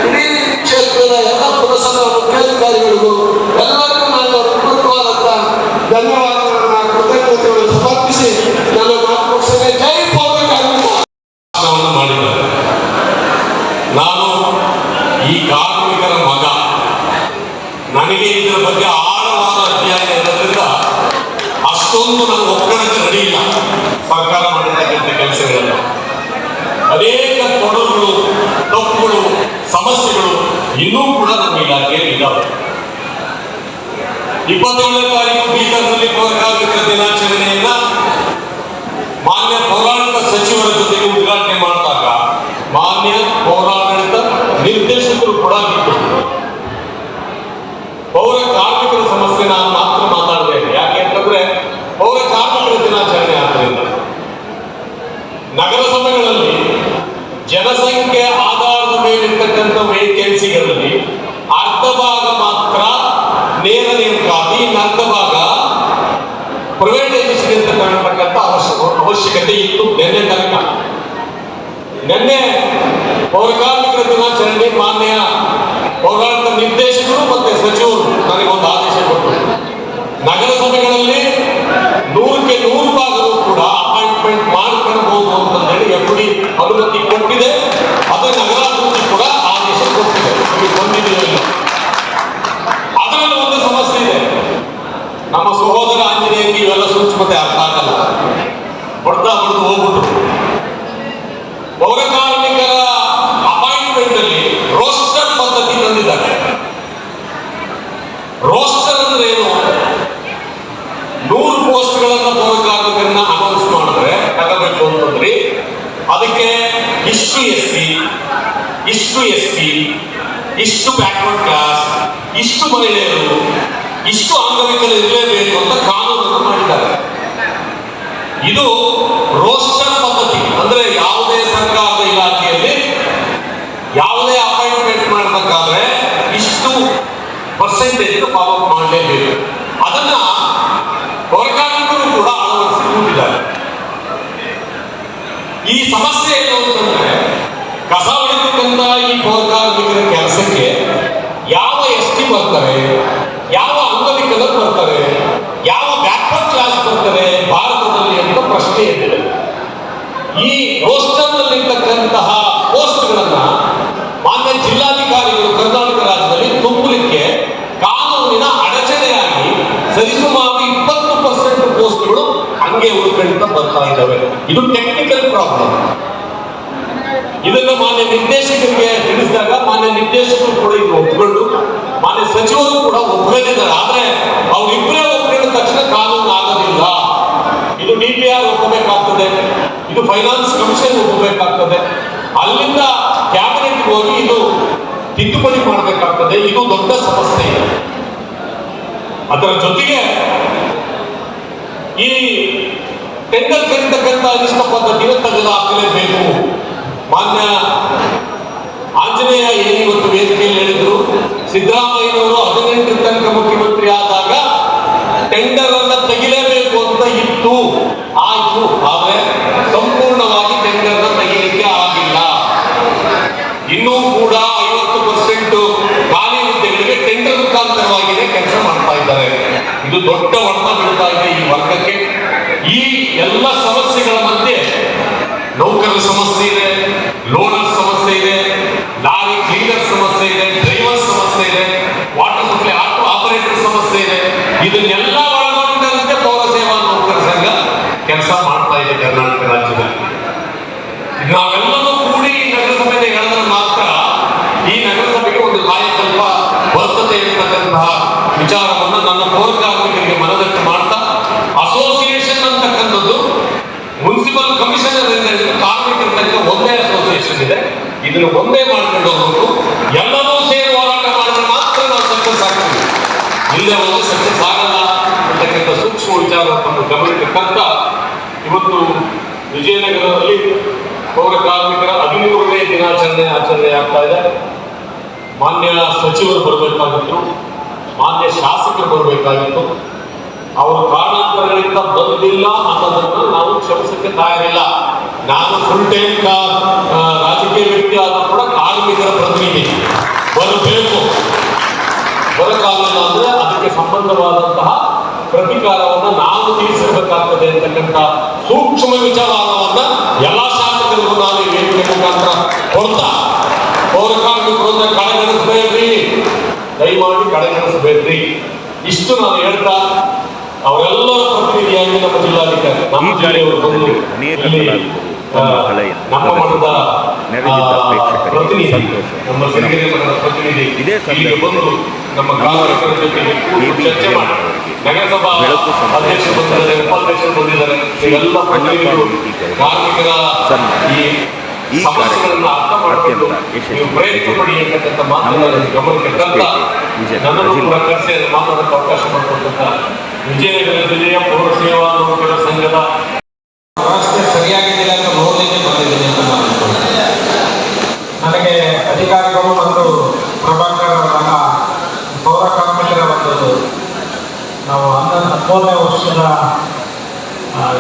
ಇಡೀ ಕ್ಷೇತ್ರದ ಎಲ್ಲ ಪುರಸಭಾ ಮುಖ್ಯಾಧಿಕಾರಿಗಳಿಗೂ ಎಲ್ಲರಿಗೂ ನಾನು ಹೃತ್ಪೂರ್ವಕವಾದಂತಹ ಧನ್ಯವಾದಗಳನ್ನ ಕೃತಜ್ಞತೆಗಳನ್ನು ಸಮರ್ಪಿಸಿ ನನ್ನ ಮಾತು ಮುಗಿಸ್ತೇನೆ. ಜೈ ಪೌರ ಕಾರ್ಮಿಕ ಮಾಡಿದ್ದಾರೆ. ನಾನು ಈ ಕಾರ್ಮಿಕರ ಮಗ, ನನಗೆ ಇದರ ಬಗ್ಗೆ ಆಳವಾದ ಅಧ್ಯಯನ ಇರೋದ್ರಿಂದ ಅಷ್ಟೊಂದು ನಾನು ಒಕ್ಕಣಕ್ಕೆ ರೆಡಿ ಇಲ್ಲ. ಸರ್ಕಾರ ಮಾಡಿರ್ತಕ್ಕಂಥ ಕೆಲಸಗಳೆಲ್ಲ ಅನೇಕ ತೊಡರುಗಳು, ತಪ್ಪುಗಳು, ಸಮಸ್ಯೆಗಳು ಇನ್ನೂ ಕೂಡ ನಮ್ಮ ಇಲಾಖೆಯಲ್ಲಿ ಇದ್ದಾವೆ. 27ನೇ ತಾರೀಕು ಬೀದರ್ನಲ್ಲಿ ಪೌರ ಕಾರ್ಮಿಕರ ದಿನಾಚರಣೆಯನ್ನ ಮಾನ್ಯ ಪೌರಾಣಿಕ ಸಚಿವರ ಜೊತೆಗೆ ಉದ್ಘಾಟನೆ ಮಾಡಿದಾಗ ಮಾನ್ಯ ಪೌರಾಡಳಿತ ನಿರ್ದೇಶಕರು ಕೂಡ ಇತ್ತು. ಪೌರ ಕಾರ್ಮಿಕರ ಸಮಸ್ಯೆ ನಾನು ಮಾತ್ರ ಮಾತಾಡದೆ. ಯಾಕೆ ಅಂತಂದ್ರೆ ಪೌರ ಕಾರ್ಮಿಕರ ದಿನಾಚರಣೆ ಆದ್ದರಿಂದ ನಗರಸಭೆಗಳಲ್ಲಿ ಜನಸಂಖ್ಯೆ ಆಧಾರದ ಮೇಲಿರ್ತಕ್ಕಂಥ ವೇಕೆನ್ಸಿಗಳಲ್ಲಿ ಅರ್ಧ ಭಾಗ ಮಾತ್ರ ನೇರ ನೇಮಕಾತಿ, ಅರ್ಧ ಭಾಗ ಪ್ರೈವೇಟೈಸೇಷನ್ ಅಂತ ಕಾಣತಕ್ಕಂಥ ಅವಶ್ಯಕತೆ ಇತ್ತು. ನಿನ್ನೆ ಪೌರ ಕಾರ್ಮಿಕರ ದಿನಾಚರಣೆ ಮಾನ್ಯ ಪೌರಾಡಳಿತ ನಿರ್ದೇಶಕರು ಮತ್ತೆ ಸಚಿವರು ನನಗೊಂದು ಆದೇಶ ಕೊಟ್ಟರು. ನಗರಸಭೆಗಳಲ್ಲಿ 100ಕ್ಕೆ 100 ಭಾಗವೂ ಕೂಡ ಅಪಾಯಿಂಟ್ಮೆಂಟ್ ಮಾಡ್ಕೊಳ್ಬಹುದು ಅಂತ ಹೇಳಿ ಎಫ್ಡಿ ಅನುಮತಿ ಕೊಟ್ಟಿದೆ. ಅದು ನಗರಾಭಿವೃದ್ಧಿ ಕೂಡ ಆದೇಶ ಕೊಟ್ಟಿದೆ. ನಿಮಗೆ ಬಂದಿದೆಯೋ ಇಲ್ಲ. ಅದರಲ್ಲಿ ಒಂದು ಸಮಸ್ಯೆ ಇದೆ. ನಮ್ಮ ಸಹೋದರ ಆಂಜನೇಯರಿಗೆ ಇವೆಲ್ಲ ಸೂಕ್ಷ್ಮತೆ ಅರ್ಥ ಆಗಲ್ಲ. ಹೊಡೆದು ಹೋಗ್ಬಿಟ್ಟು ಪೌರ ಕಾರ್ಮಿಕರ ಅಪಾಯಿಂಟ್ಮೆಂಟ್ ಅಲ್ಲಿ ರೋಸ್ಟರ್ ಪದ್ಧತಿ ತಂದಿದ್ದಾರೆ. ರೋಸ್ಟರ್ ಅಂದ್ರೆ ಏನು? 100 ಪೋಸ್ಟ್ಗಳನ್ನ ಪೌರ ಕಾರ್ಮಿಕರನ್ನ ಅನೌನ್ಸ್ ಮಾಡಿದ್ರೆ ತಗೋಬೇಕು ಅಂತಂದ್ರಿ, ಅದಕ್ಕೆ ಇಷ್ಟು SC, ಇಷ್ಟು ST, ಇಷ್ಟು ಬ್ಯಾಕ್ವರ್ಡ್ ಕ್ಲಾಸ್, ಇಷ್ಟು ಮಹಿಳೆಯರು, ಇಷ್ಟು ಅಂಗವಿಕಲರು ಇರಲೇಬೇಕು ಅಂತ ಕಾನೂನನ್ನು ಮಾಡಿದ್ದಾರೆ. ಇದು ರೋಸ್ಟರ್ ಪದ್ಧತಿ. ಅಂದ್ರೆ ಯಾವುದೇ ಸರ್ಕಾರದ ಇಲಾಖೆಯಲ್ಲಿ ಯಾವುದೇ ಅಪಾಯಿಂಟ್ಮೆಂಟ್ ಮಾಡಬೇಕಾದ್ರೆ ಇಷ್ಟು ಪರ್ಸೆಂಟೇಜ್ ಫಾಲೋ ಮಾಡಲೇಬೇಕು. ಅದನ್ನ ಪೌರ ಕಾರ್ಮಿಕರು ಕೂಡ ಅಳವಡಿಸಿಕೊಂಡಿದ್ದಾರೆ. ಈ ಸಮಸ್ಯೆ ಏನು ಅಂತಂದ್ರೆ ಕಸ ಹೊಡಿತಕ್ಕಂಥ ಈ ಪೌರ ಕಾರ್ಮಿಕರ ಕೆಲಸಕ್ಕೆ ಯಾವ ST ಬರ್ತಾರೆ, ಯಾವ ಅಂಗವಿಕಲರು ಬರ್ತಾರೆ, ಯಾವ ಬ್ಯಾಕ್ವರ್ಡ್ ಕ್ಲಾಸ್ ಬರ್ತಾರೆ ಭಾರತದಲ್ಲಿ ಅಂತ ಪ್ರಶ್ನೆ ಎದ್ದಿದೆ. ಈ ರೋಸ್ಟರ್ನಲ್ಲಿರ್ತಕ್ಕಂತಹ ಪೋಸ್ಟ್ಗಳನ್ನ ಮಾನ್ಯ ಜಿಲ್ಲಾಧಿಕಾರಿಗಳು ಕರ್ನಾಟಕ ರಾಜ್ಯದಲ್ಲಿ ತುಂಬಲಿಕ್ಕೆ ಕಾನೂನಿನ ಅಡಚಣೆಯಾಗಿ ಸರಿಸುಮಾರು 20% ಪೋಸ್ಟ್ಗಳು ಹಂಗೆ ಉಳ್ಕೊಳ್ತಾ ಬರ್ತಾ ಇದ್ದಾವೆ. ಇದು ಟೆಕ್ನಿಕಲ್ ಪ್ರಾಬ್ಲಮ್. ಇದನ್ನು ಮಾನ್ಯ ನಿರ್ದೇಶಕರಿಗೆ ತಿಳಿಸಿದಾಗ ಮಾನ್ಯ ನಿರ್ದೇಶಕರು ಕೂಡ ಇದು ಒಪ್ಪಿಕೊಂಡು ಮಾನ್ಯ ಸಚಿವರು ಕೂಡ ಒಪ್ಪಿಕೊಂಡಿದ್ದಾರೆ. ಆದ್ರೆ ಅವರಿಬ್ಬರೇ ಒಪ್ಪಿದ ತಕ್ಷಣ ಕಾನೂನು ಆಗೋದಿಲ್ಲ. ಇದು DPR ಒಪ್ಪಬೇಕಾಗ್ತದೆ, ಇದು ಫೈನಾನ್ಸ್ ಕಮಿಷನ್ ಒಪ್ಪಬೇಕಾಗ್ತದೆ, ಅಲ್ಲಿಂದ ಕ್ಯಾಬಿನೆಟ್ ಹೋಗಿ ಇದು ತಿದ್ದುಪಡಿ ಮಾಡಬೇಕಾಗ್ತದೆ. ಇದು ದೊಡ್ಡ ಸಮಸ್ಯೆ ಇದೆ. ಅದರ ಜೊತೆಗೆ ಈ ಟೆಂಡರ್ ಕರೀತಕ್ಕಂಥ ಅನಿಷ್ಟ ಪದ್ಧತಿಯನ್ನು ತೆಗೆದುಹಾಕಲೇಬೇಕು. ಮಾನ್ಯ ಆಂಜನೇಯ ಇವತ್ತು ವೇದಿಕೆಯಲ್ಲಿ ಹೇಳಿದ್ರು, ಸಿದ್ದರಾಮಯ್ಯನವರು 18 ತನಕ ಮುಖ್ಯಮಂತ್ರಿ ಆದಾಗ ಟೆಂಡರ್ ಅನ್ನ ತೆಗಿಲೇಬೇಕು ಅಂತ ಇನ್ನೂ ಕೂಡ 50% ಖಾಲಿ ಹುದ್ದೆಗಳಿಗೆ ಟೆಂಡರ್ ಮುಖಾಂತರವಾಗಿಯೇ ಕೆಲಸ ಮಾಡ್ತಾ ಇದ್ದಾರೆ. ಇದು ದೊಡ್ಡ ಹೊಡೆತ ಬೀಳ್ತಾ ಇದೆ ಈ ವರ್ಗಕ್ಕೆ. ಈ ಎಲ್ಲ ಸಮಸ್ಯೆಗಳ ಮಧ್ಯೆ ನೌಕರರ ಸಮಸ್ಯೆ ಇದೆ, ಲೋನರ್ ಸಮಸ್ಯೆ ಇದೆ, ಲಾರಿ ಕ್ಲೀನರ್ ಸಮಸ್ಯೆ ಇದೆ, ಡ್ರೈವರ್ ಸಮಸ್ಯೆ ಇದೆ, ವಾಟರ್ ಸಪ್ಲೈ ಆಟೋ ಆಪರೇಟರ್ ಸಮಸ್ಯೆ ಇದೆ. ಇದನ್ನೆಲ್ಲ ಒಳಗೊಂಡಂತೆ ಪೌರ ಸೇವಾ ನೌಕರ ಸಂಘ ಕೆಲಸ ಮಾಡ್ತಾ ಇದೆ ಕರ್ನಾಟಕ ರಾಜ್ಯದಲ್ಲಿ. ನಾವೆಲ್ಲರೂ ಕೂಡಿ ನಗರಸಭೆಗೆ ಹೇಳಿದ್ರೆ ಮಾತ್ರ ಈ ನಗರಸಭೆಗೆ ಒಂದು ಕಾಯಕಲ್ಪ ಬರ್ತದೆ ಎಂಬತಕ್ಕಂತಹ ವಿಚಾರವನ್ನು ನನ್ನ ಪೌರ ಕಾರ್ಮಿಕರಿಗೆ ಮನದಟ್ಟು ಮಾಡ್ತಾ, ಅಸೋಸಿಯೇಷನ್ ಅಂತಕ್ಕಂಥದ್ದು ಮುನ್ಸಿಪಲ್ ಕಮಿಷನರ್ ಕಾರ್ಮಿಕರ ತನಕ ಒಂದೇ ಅಸೋಸಿಯೇಷನ್ ಇದೆ. ಇದನ್ನು ಒಂದೇ ಮಾಡ್ಕೊಂಡು ಹೋಗ್ಬೇಕು. ಎಲ್ಲರೂ ಸೇರಿ ಹೋರಾಟ ಮಾಡಿದ್ರೆ ಮಾತ್ರ ನಾವು ಸಕ್ಸಸ್ ಆಗ್ತೀವಿ. ಇಲ್ಲದೆ ಒಂದು ಸಕ್ಸಸ್ ಆಗಲ್ಲ ಅಂತಕ್ಕಂಥ ಸೂಕ್ಷ್ಮ ವಿಚಾರವನ್ನು ಗಮನಕ್ಕೆ ತರ್ತಾ ಇವತ್ತು ವಿಜಯನಗರದಲ್ಲಿ ಪೌರ ಕಾರ್ಮಿಕರ 13ನೇ ದಿನಾಚರಣೆ ಆಚರಣೆ ಆಗ್ತಾ ಇದೆ. ಮಾನ್ಯ ಸಚಿವರು ಬರಬೇಕಾಗಿತ್ತು, ಮಾನ್ಯ ಶಾಸಕರು ಬರಬೇಕಾಗಿತ್ತು. ಅವರು ಕಾರಣಾಂತರಗಳಿಂದ ಬಂದಿಲ್ಲ ಅನ್ನೋದನ್ನು ನಾವು ಕ್ಷಮಿಸಕ್ಕೆ ತಯಾರಿಲ್ಲ. ನಾನು ಫುಲ್ ಟೈಮ್ ರಾಜಕೀಯ ವ್ಯಕ್ತಿ ಆದರೂ ಕೂಡ ಕಾರ್ಮಿಕರ ಪ್ರತಿನಿಧಿ ಬರಬೇಕು. ಬರಕಾಗಲ್ಲ ಅಂದ್ರೆ ಅದಕ್ಕೆ ಸಂಬಂಧವಾದಂತಹ ಪ್ರತಿಕಾರವನ್ನು ನಾವು ತೀರಿಸಬೇಕಾಗ್ತದೆ ಅಂತಕ್ಕಂಥ ಸೂಕ್ಷ್ಮ ವಿಚಾರವನ್ನ ಎಲ್ಲ ಶಾಸಕರಿಗೂ ನಾನು ವೇದಿಕೆ ಮುಖಾಂತರ ಕೊಡ್ತಾ, ಪೌರ ಕಾರ್ಮಿಕರು ಕಡೆಗಣಿಸಬೇಡ್ರಿ, ದಯಮಾಡಿ ಕಡೆಗಣಿಸಬೇಡ್ರಿ, ಇಷ್ಟು ನಾನು ಹೇಳ್ತಾ ಅವರೆಲ್ಲರ ಪ್ರತಿನಿಧಿಯಾಗಿ ನಮ್ಮ ಜಿಲ್ಲಾಧಿಕಾರಿ ನಮ್ಮ ಜಿಲ್ಲೆಯವರು ಬಂದು ಇಲ್ಲಿ ನಮ್ಮ ಮಠದ ಪ್ರತಿನಿಧಿ, ನಮ್ಮ ಸಿರಿಗೆರೆ ಮಠದ ಪ್ರತಿನಿಧಿ ಇಲ್ಲಿಗೆ ಬಂದು ನಮ್ಮ ಕಾರ್ಮಿಕರ ಜೊತೆಗೆ ಚರ್ಚೆ ಮಾಡಿ ನಗರಸಭಾ ಅಧ್ಯಕ್ಷರು ಬಂದಿದ್ದಾರೆ, ಉಪಾಧ್ಯಕ್ಷರು ಬಂದಿದ್ದಾರೆ. ಇವೆಲ್ಲ ಪ್ರತಿನಿಧಿಗಳು ಕಾರ್ಮಿಕರ ಈ ಸಮಸ್ಯೆಗಳನ್ನ ಅರ್ಥ ಮಾಡಿಕೊಂಡು ನೀವು ಪ್ರಯತ್ನ ಪಡಿ ಅಂತಕ್ಕಂಥ ಮಾತುಗಳನ್ನು ಗಮನಕ್ಕೆ ತಂದ ನನ್ನನ್ನು ಕೂಡ ಕರೆಸಿ ಮಾತಾಡೋಕ್ಕೆ ಅವಕಾಶ ಮಾಡಿಕೊಟ್ಟಂತ ವಿಜಯನಗರ ಜಿಲ್ಲೆಯ ಪೌರ ಸೇವಾ ನೌಕರರ ಸಂಘದ ವ್ಯವಸ್ಥೆ ಸರಿಯಾಗಿದೆಯಲ್ಲ ಅಂತ ನೋಡಲಿಕ್ಕೆ ಬಂದಿದ್ದೀನಿ ಅಂತ ನಾನು ಅನ್ಕೊಳ್ತೇನೆ. ನನಗೆ ಅಧಿಕಾರಿಗಳು ಮತ್ತು ಪ್ರಭಾಕರ್ ಅವರ ಪೌರ ಕಾರ್ಮಿಕರ ಒಂದು ನಾವು 13ನೇ ವರ್ಷದ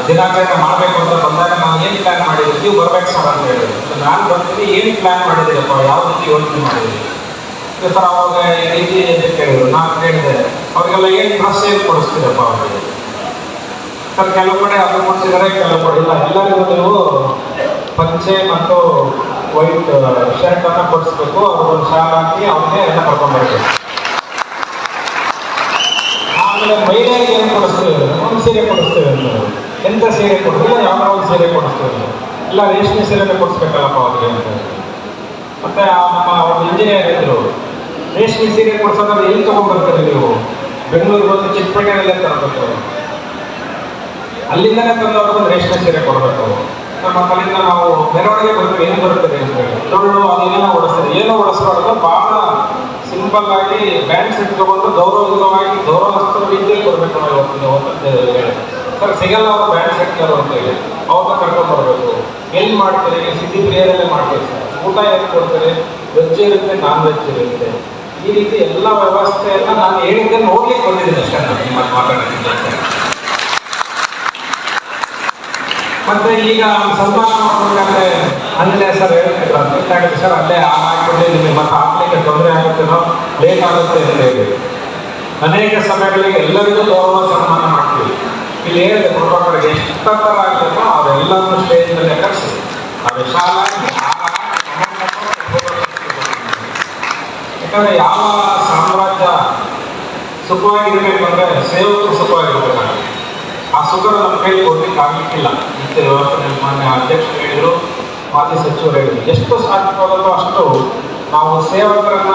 ದಿನಾಚರಣೆ ಮಾಡಬೇಕು ಅಂತ ಬಂದಾಗ ನಾವು ಏನು ಪ್ಲ್ಯಾನ್ ಮಾಡಿದ್ವಿ, ನೀವು ಬರ್ಬೇಕು ಸರ್ ಅಂತ ಹೇಳಿದ್ರು. ನಾನು ಬರ್ತೀನಿ, ಏನು ಪ್ಲ್ಯಾನ್ ಮಾಡಿದ್ದೀರಪ್ಪ, ಯಾವ ರೀತಿ ಯೋಚನೆ ಮಾಡಿದ್ದೀವಿ ಸರ್? ಅವಾಗ ಈ ರೀತಿ ಕೇಳಿದ್ರು. ನಾನು ಹೇಳಿದೆ ಅವ್ರಿಗೆಲ್ಲ ಏನು ಡ್ರೆಸ್ ಏನು ಕೊಡಿಸ್ತೀರಪ್ಪ ಅವರಿಗೆ ಸರ್? ಕೆಲವು ಕಡೆ ಅದು ಕೊಡಿಸಿದರೆ, ಕೆಲವು ಕಡೆ ಇಲ್ಲ. ಎಲ್ಲರಿಗೂ ನೀವು ಪಂಚೆ ಮತ್ತು ವೈಟ್ ಶರ್ಟನ್ನು ಕೊಡಿಸ್ಬೇಕು, ಅವ್ರಿಗೊಂದು ಶಾಲ್ ಹಾಕಿ ಅವ್ರಿಗೆ ಎಲ್ಲ ಕರ್ಕೊಂಡ್ಬರ್ಬೇಕು. ಆಮೇಲೆ ಮಹಿಳೆಯರಿಗೆ ಏನು ಕೊಡಿಸ್ತೀವಿ, ಒಂದು ಸೀರೆ ಕೊಡಿಸ್ತೇವೆ ಅಂತ. ಎಂಥ ಸೀರೆ ಕೊಡಿಲ್ಲ, ಯಾವ ಒಂದು ಸೀರೆ ಕೊಡಿಸ್ತೇವೆ, ಇಲ್ಲ ರೇಷ್ಮೆ ಸೀರೆನೇ ಕೊಡಿಸ್ಬೇಕಲ್ಲಪ್ಪ ಅವ್ರಿಗೆ ಅಂತ. ಮತ್ತು ನಮ್ಮ ಒಂದು ಇಂಜಿನಿಯರ್ ಇದ್ರು, ರೇಷ್ಮೆ ಸೀರೆ ಕೊಡಿಸೋದ್ರೆ ಎಲ್ಲಿ ತೊಗೊಂಡ್ಬರ್ತೀರಿ ನೀವು? ಬೆಂಗಳೂರಿಗೆ ಬಂದು ಚಿಕ್ಕಪೇಟೆಯಲ್ಲೇ ತರಬೇಕು, ಅಲ್ಲಿಂದನೇ ತಂದು ಅವ್ರಿಗೊಂದು ರೇಷ್ಮೆ ಸೀರೆ ಕೊಡಬೇಕು. ನಮ್ಮ ಕಲಿಂದ ನಾವು ಮೆರವಣಿಗೆ ಬರ್ತೀವಿ, ಏನು ಬರ್ತದೆ ಅಂತ ಹೇಳಿ ಡೊಳ್ಳು ಅದೇನೋ ಓಡಿಸ್ತಾರೆ. ಏನೋ ಓಡಿಸ್ಬಾರ್ದು, ಭಾಳ ಸಿಂಪಲ್ ಆಗಿ ಬ್ಯಾಂಡ್ ಸೆಟ್ ತಗೊಂಡು ಗೌರವಯುತವಾಗಿ ಗೌರವಸ್ಥರ ರೀತಿಯಲ್ಲಿ ಕೊಡಬೇಕು. ನಾವು ಇವತ್ತು ಸರ್ ಸಿಗಲ್ಲ ಅವರು ಬ್ಯಾಂಡ್ ಸೆಟ್ನವರು ಅಂತ ಹೇಳಿ ಅವ್ರನ್ನ ಕರ್ಕೊಂಡ್ಬರ್ಬೇಕು. ಎಲ್ಲಿ ಮಾಡ್ತೀರಿ? ಸಿಟಿ ಪ್ರಿಯರಲ್ಲೇ ಮಾಡ್ತೀವಿ ಸರ್. ಊಟ ಏನು ಕೊಡ್ತಾರೆ? ವೆಜ್ ಇರುತ್ತೆ, ನಾನ್ ವೆಜ್ ಇರುತ್ತೆ. ಈ ರೀತಿ ಎಲ್ಲ ವ್ಯವಸ್ಥೆಯನ್ನು ನಾನು ಹೇಳಿದ್ದೆ ನೋಡ್ಲಿಕ್ಕೆ ಬಂದಿದ್ದೀನಿ ಅಷ್ಟೇ. ನಾನು ನಿಮ್ಮ ಮಾತಾಡ್ತಿದ್ದೆ. ಮತ್ತೆ ಈಗ ಸನ್ಮಾನ ಮಾಡ್ಬೇಕಾದ್ರೆ ಆಂಜನೇಯ ಸರ್ ಹೇಳ್ತಿದ್ರು, ಅರ್ಥ ಸರ್ ಅಲ್ಲೇ ಹಾಕಿಬಿಟ್ಟು ನಿಮಗೆ ಮತ್ತೆ ಹಾಕ್ಲಿಕ್ಕೆ ತೊಂದರೆ ಆಗುತ್ತೇನೋ, ಲೇಟ್ ಆಗುತ್ತೆ ಅಂತ ಹೇಳಿ ಅನೇಕ ಸಮಯಗಳಿಗೆ ಎಲ್ಲರಿಗೂ ಗೌರವ ಸನ್ಮಾನ ಮಾಡ್ತೀವಿ. ಇಲ್ಲಿ ಹೇಳಿದೆ ಪ್ರಭಾಕರ್ಗೆ ಎಷ್ಟು ಥರ ಆಗಬೇಕೋ ಅವರೆಲ್ಲರನ್ನೂ ಸ್ಟೇಜ್ ಮೇಲೆ ಕರೆಸಿ ಅದು ಶಾಲಾ ಯಾಕಂದರೆ ಯಾವ ಸಾಮ್ರಾಜ್ಯ ಸುಖವಾಗಿರ್ಬೇಕು ಅಂದರೆ ಸೇವಕರು ಸುಖವಾಗಿರ್ಬೇಕಾಗುತ್ತೆ. ಆ ಸುಖನ ನಮ್ಮ ಕೈಲಿ ಕೊಡ್ಲಿಕ್ಕೆ ಆಗಲಿಕ್ಕಿಲ್ಲ. ಇಂಥ ವ್ಯವಸ್ಥೆ ಮಾನ್ಯ ಅಧ್ಯಕ್ಷರು ಹೇಳಿದರು, ಮಾಜಿ ಸಚಿವರು ಹೇಳಿದರು, ಎಷ್ಟು ಸಾಧ್ಯವಾಗುತ್ತೋ ಅಷ್ಟು ನಾವು ಸೇವಕರನ್ನ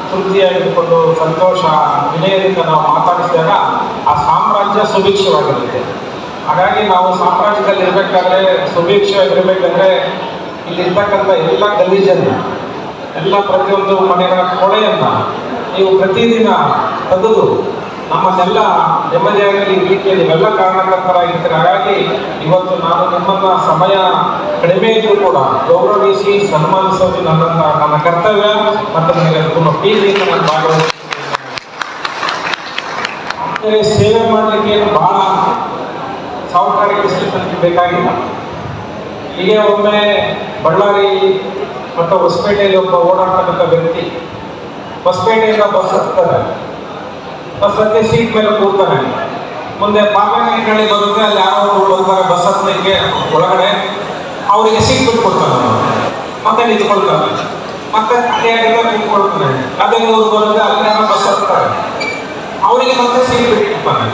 ತೃಪ್ತಿಯಾಗಿಟ್ಕೊಂಡು ಸಂತೋಷ ವಿನಯದಿಂದ ನಾವು ಮಾತಾಡಿಸಿದಾಗ ಆ ಸಾಮ್ರಾಜ್ಯ ಸುಭಿಕ್ಷವಾಗಿರುತ್ತೆ. ಹಾಗಾಗಿ ನಾವು ಸಾಮ್ರಾಜ್ಯದಲ್ಲಿ ಇರಬೇಕಾದ್ರೆ, ಸುಭಿಕ್ಷವಾಗಿರ್ಬೇಕಂದ್ರೆ ಇಲ್ಲಿರ್ತಕ್ಕಂಥ ಎಲ್ಲ ಗಲೀಜನ್ನು, ಎಲ್ಲ ಪ್ರತಿಯೊಂದು ಮನೆಗಳ ಕೊಳೆಯನ್ನು ನೀವು ಪ್ರತಿದಿನ ತೆಗೆದು ನಮ್ಮನ್ನೆಲ್ಲ ನೆಮ್ಮದಿಯಾಗಿ ಇರಲಿಕ್ಕೆ ನೀವೆಲ್ಲ ಕಾರಣಕರ್ತರಾಗಿರ್ತೀರ. ಹಾಗಾಗಿ ಇವತ್ತು ನಾನು ನಿಮ್ಮನ್ನ ಸಮಯ ಕಡಿಮೆ ಇದ್ರೂ ಕೂಡ ಗೌರವಿಸಿ ಸನ್ಮಾನಿಸೋದು ನನ್ನ ಕರ್ತವ್ಯ ಮತ್ತು ನನಗೆ ತುಂಬ ಪ್ರೀತಿಯಿಂದ ನಾನು ಭಾಗವಹಿಸ್ತೀನಿ. ಸೇವೆ ಮಾಡಲಿಕ್ಕೆ ಏನು ಭಾಳ ಸಾಹುಕಾರಿಕೆ ಬೇಕಾಗಿಲ್ಲ. ಹೀಗೆ ಒಮ್ಮೆ ಬಳ್ಳಾರಿ ಮತ್ತು ಹೊಸಪೇಟೆಯಲ್ಲಿ ಒಬ್ಬ ಓಡಾಡ್ತಕ್ಕಂಥ ವ್ಯಕ್ತಿ ಹೊಸಪೇಟೆಯಿಂದ ಬಸ್ ಹತ್ತಾರೆ. ಬಸ್ ಹತ್ತಿ ಸೀಟ್ ಮೇಲೆ ಕೂರ್ತಾನೆ. ಮುಂದೆ ಪಾಪನಹಳ್ಳಿ ಬರುತ್ತೆ, ಅಲ್ಲಿ ಯಾರೋ ಬರ್ತಾರೆ ಬಸ್ ಹತ್ತಲಿಕ್ಕೆ ಒಳಗಡೆ, ಅವರಿಗೆ ಸೀಟ್ ಬಿಟ್ಕೊಡ್ತಾನೆ. ಮತ್ತೆ ನಿಂತ್ಕೊಳ್ತಾನೆ, ಮತ್ತೆ ಅಲ್ಲಿಯಾಗೆಲ್ಲ ನಿಂತ್ಕೊಳ್ತಾನೆ. ಅದೇ ಬರುತ್ತೆ, ಅಲ್ಲಿ ಯಾರೋ ಬಸ್ ಹತ್ತಾರೆ, ಅವರಿಗೆ ಮತ್ತೆ ಸೀಟ್ ಬಿಟ್ಟಿರ್ತಾನೆ.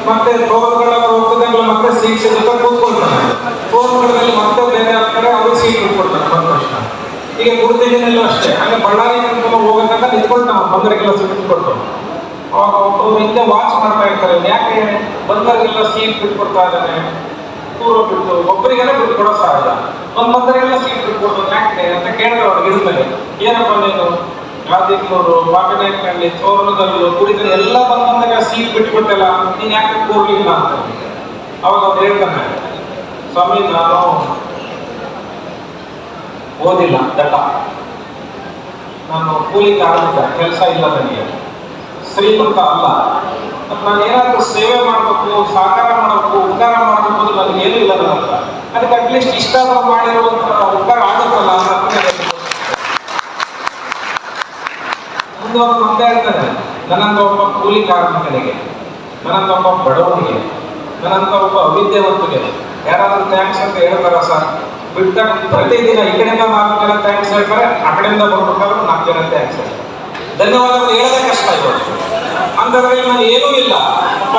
ಮತ್ತೆ ಟೋಲ್ಗಳ ಹೋಗ್ತದಂಗೆ ಮತ್ತೆ ಸೀಟ್ ಸಿಗುತ್ತೆ, ಕೂತ್ಕೊಳ್ತಾನೆ. ಟೋಲ್ಗಳಲ್ಲಿ ಮತ್ತೆ ಬೇರೆ ಆಗ್ತಾರೆ, ಅವ್ರಿಗೆ ಸೀಟ್ ಬಿಟ್ಕೊಡ್ತಾನೆ ಬಂದ ತಕ್ಷಣ. ಈಗ ಗುರುತಿನಲ್ಲೂ ಅಷ್ಟೇ, ಹಂಗೆ ಬಳ್ಳಾರಿ ಹೋಗಂತ ನಿಂತ್ಕೊಳ್ತಾನೆ, ಬಂದರಿಗೆಲ್ಲ ಸೀಟ್ ಬಿಟ್ಕೊಟ್ಟು. ಅವಾಗ ಒಬ್ಬರು ಹಿಂದೆ ವಾಚ್ ಮಾಡ್ತಾ ಇರ್ತಾರೆ, ಯಾಕೆ ಬಂದರಿಗೆಲ್ಲ ಸೀಟ್ ಬಿಟ್ಕೊಡ್ತಾ ಇದ್ದಾನೆ, ದೂರ ಬಿಟ್ಟು ಒಬ್ಬರಿಗೆಲ್ಲ ಬಿಟ್ಕೊಡೋ ಸಹಜ, ಬಂದರಿಗೆಲ್ಲ ಸೀಟ್ ಬಿಟ್ಕೊಡ್ತಾರೆ ಯಾಕೆ ಅಂತ ಕೇಳಿದ್ರೆ ಅವ್ರಿಗೆ ಇರ್ತಾರೆ. ಏನಪ್ಪ ನೀನು ರಾಜಕೀಯವರು ಪಾಪಿನಾಯಕನಹಳ್ಳಿ ತೋರಣದಲ್ಲೂ ಕುಡಿದ್ರೆ ಎಲ್ಲ ಬಂದಾಗ ಸೀಟ್ ಬಿಟ್ಕೊಟ್ಟಲ್ಲ, ನೀನು ಯಾಕೆ ಕೂರ್ಲಿಲ್ಲ ಅಂತ. ಅವಾಗ ಅವ್ರು ಹೇಳ್ತಾನೆ, ಸ್ವಾಮಿ ನಾನು ಓದಿಲ್ಲ, ದಡ್ಡ, ನಾನು ಕೂಲಿ ಕಾರ್ಮಿಕ, ಕೆಲಸ ಇಲ್ಲ ನನಗೆ, ಶ್ರೀಮಂತ ಅಲ್ಲ, ನಾನು ಏನಾದರೂ ಸೇವೆ ಮಾಡಬೇಕು, ಸಹಕಾರ ಮಾಡಬೇಕು, ಉಪಕಾರ ಮಾಡಬೇಕು ಅಂದ್ರೆ ನನಗೆ ಏನೂ ಇಲ್ಲ ನನ್ನ ಹತ್ರ. ಅದಕ್ಕೆ ಅಟ್ಲೀಸ್ಟ್ ಇಷ್ಟಾದರೂ ಮಾಡಿರುವಂಥ ಉಪಕಾರ ಆಗುತ್ತಲ್ಲ ಅಂತ ಮುಂದೆ ಅವರು ನಂಬೇ ಇರ್ತಾರೆ. ನನ್ನಂತ ಒಬ್ಬ ಕೂಲಿ ಕಾರ್ಮಿಕನಿಗೆ, ನನ್ನಂತ ಒಬ್ಬ ಬಡವನಿಗೆ, ನನ್ನಂತ ಒಬ್ಬ ಅವಿದ್ಯಾವಂತನಿಗೆ ಯಾರಾದ್ರೂ ಥ್ಯಾಂಕ್ಸ್ ಅಂತ ಹೇಳ್ತಾರ ಸರ್? ಬಿಟ್ಟ ಪ್ರತಿದಿನ ಈ ಕಡೆಯಿಂದ 4 ಜನ ಥ್ಯಾಂಕ್ಸ್ ಹೇಳ್ತಾರೆ, ಆ ಕಡೆಯಿಂದ ಬರ್ಬೇಕಾದ್ರೆ 4 ಜನ ಥ್ಯಾಂಕ್ಸ್ ಹೇಳ್ತಾರೆ. ಧನ್ಯವಾದಗಳು ಹೇಳೋದೇ ಕಷ್ಟ ಇವತ್ತು. ಅಂಥದ್ರಲ್ಲಿ ನಾನು ಏನೂ ಇಲ್ಲ, ಒಬ್ಬ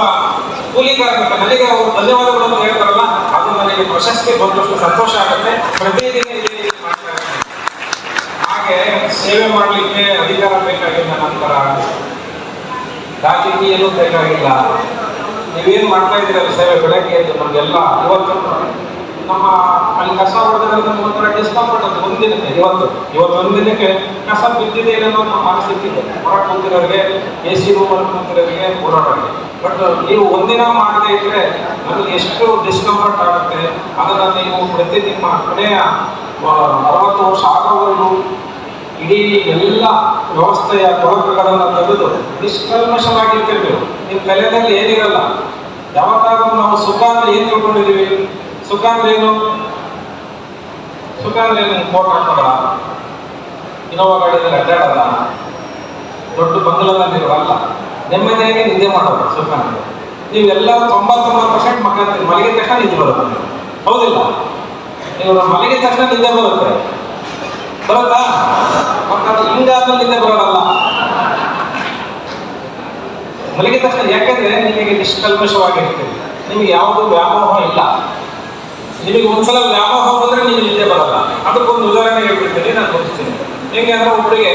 ಕೂಲಿ ಕಾರ್ಮಿಕ, ನನಗೆ ಅವರು ಧನ್ಯವಾದಗಳು ಅಂತ ಹೇಳ್ತಾರಲ್ಲ, ಅದು ನನಗೆ ಪ್ರಶಸ್ತಿ ಬಂದಷ್ಟು ಸಂತೋಷ ಆಗುತ್ತೆ. ಪ್ರತಿದಿನ ಮಾಡ್ತಾ ಇರ್ತೀನಿ. ಹಾಗೆ ಸೇವೆ ಮಾಡಲಿಕ್ಕೆ ಅಧಿಕಾರ ಬೇಕಾಗಿಲ್ಲ, ನಂತರ ರಾಜಕೀಯನೂ ಬೇಕಾಗಿಲ್ಲ. ನೀವೇನು ಮಾಡ್ತಾ ಇದ್ದೀರಲ್ಲ ಸೇವೆ, ಬೆಳಗ್ಗೆ ಎದ್ದು ನಮಗೆಲ್ಲ ಇವತ್ತು ನಮ್ಮ ಅಲ್ಲಿ ಕಸ ಹೊಡೆದ್ರೆ ನಮ್ಗೆ ಒಂಥರ ಡಿಸ್ಕಂಫರ್ಟ್ ಅಂತ ಒಂದಿನಕ್ಕೆ. ಇವತ್ತು ಒಂದಿನಕ್ಕೆ ಕಸ ಬಿದ್ದಿದೆ ಏನೋ ನಮ್ಮ ಮನಸ್ಸಿಟ್ಟಿದೆ, ಹೊರಗೆ ಕೂತಿರೋರಿಗೆ, AC ರೂಮಲ್ಲಿ ಕೂತಿರೋರಿಗೆ ಓಡಾಡೋರಿಗೆ. ಬಟ್ ನೀವು ಒಂದಿನ ಮಾಡದೇ ಇದ್ರೆ ನಮಗೆ ಎಷ್ಟು ಡಿಸ್ಕಂಫರ್ಟ್ ಆಗುತ್ತೆ. ಅದನ್ನು ನೀವು ಪ್ರತಿ ನಿಮ್ಮ ಕೊನೆಯ 60 ವರ್ಷ ಆಗೋವರೆಗೂ ಇಡೀ ಎಲ್ಲ ವ್ಯವಸ್ಥೆಯ ತೊಡಕುಗಳನ್ನು ತೆಗೆದು ನಿಷ್ಕಲ್ಮಶವಾಗಿರ್ತೀವಿ. ನಿಮ್ಮ ತಲೆಯಲ್ಲಿ ಏನಿರಲ್ಲ. ಯಾವತ್ತಾದ್ರೂ ನಾವು ಸುಖ ಅಂದ್ರೆ ಏನು ತಿಳ್ಕೊಂಡಿದ್ದೀವಿ? ಸುಖ ಅಂದ್ರೆ ಏನು? ಸುಖ ಅಂದ್ರೆ ಏನು? ಫೋನ್ ಹಾಕೋಲ್ಲ, ಇನ್ನೋವಾ ಗಾಡಿಯಲ್ಲಿ ಅಡ್ಡಾಡಲ್ಲ, ದೊಡ್ಡ ಬಂಗಲದಲ್ಲಿರೋಲ್ಲ, ನೆಮ್ಮದಿಯಾಗಿ ನಿದ್ದೆ ಮಾಡೋದು ಸುಖ ಅಂದ್ರೆ. ನೀವೆಲ್ಲ 99% ಮಲಗಿದ ತಕ್ಷಣ ನಿದ್ದೆ ಬರುತ್ತೆ, ಹೌದಿಲ್ಲ? ನೀವು ಮಲಗಿದ ತಕ್ಷಣ ನಿದ್ದೆ ಬರುತ್ತೆ, ಬರುತ್ತಾ? ಮತ್ತು ಹಿಂಗಾದ್ಮೇಲೆ ನಿದ್ದೆ ಬರೋಲ್ಲ. ಮಲಗಿದ ತಕ್ಷಣ, ಯಾಕಂದ್ರೆ ನಿಮಗೆ ನಿಷ್ಕಲ್ಮಶವಾಗಿರ್ತೀವಿ, ನಿಮಗೆ ಯಾವುದೂ ವ್ಯಾಮೋಹ ಇಲ್ಲ. ನಿಮಗೆ ಒಂದ್ಸಲ ವ್ಯಾಮೋಹ ಬಂದ್ರೆ ನೀವು ನಿದ್ದೆ ಬರಲ್ಲ. ಅದಕ್ಕೊಂದು ಉದಾಹರಣೆ ಹೇಳ್ಬಿಡ್ತೀನಿ, ನಾನು ತೋರಿಸ್ತೀನಿ. ಹೇಗೆ ಅಂದ್ರೆ ಒಬ್ಬರಿಗೆ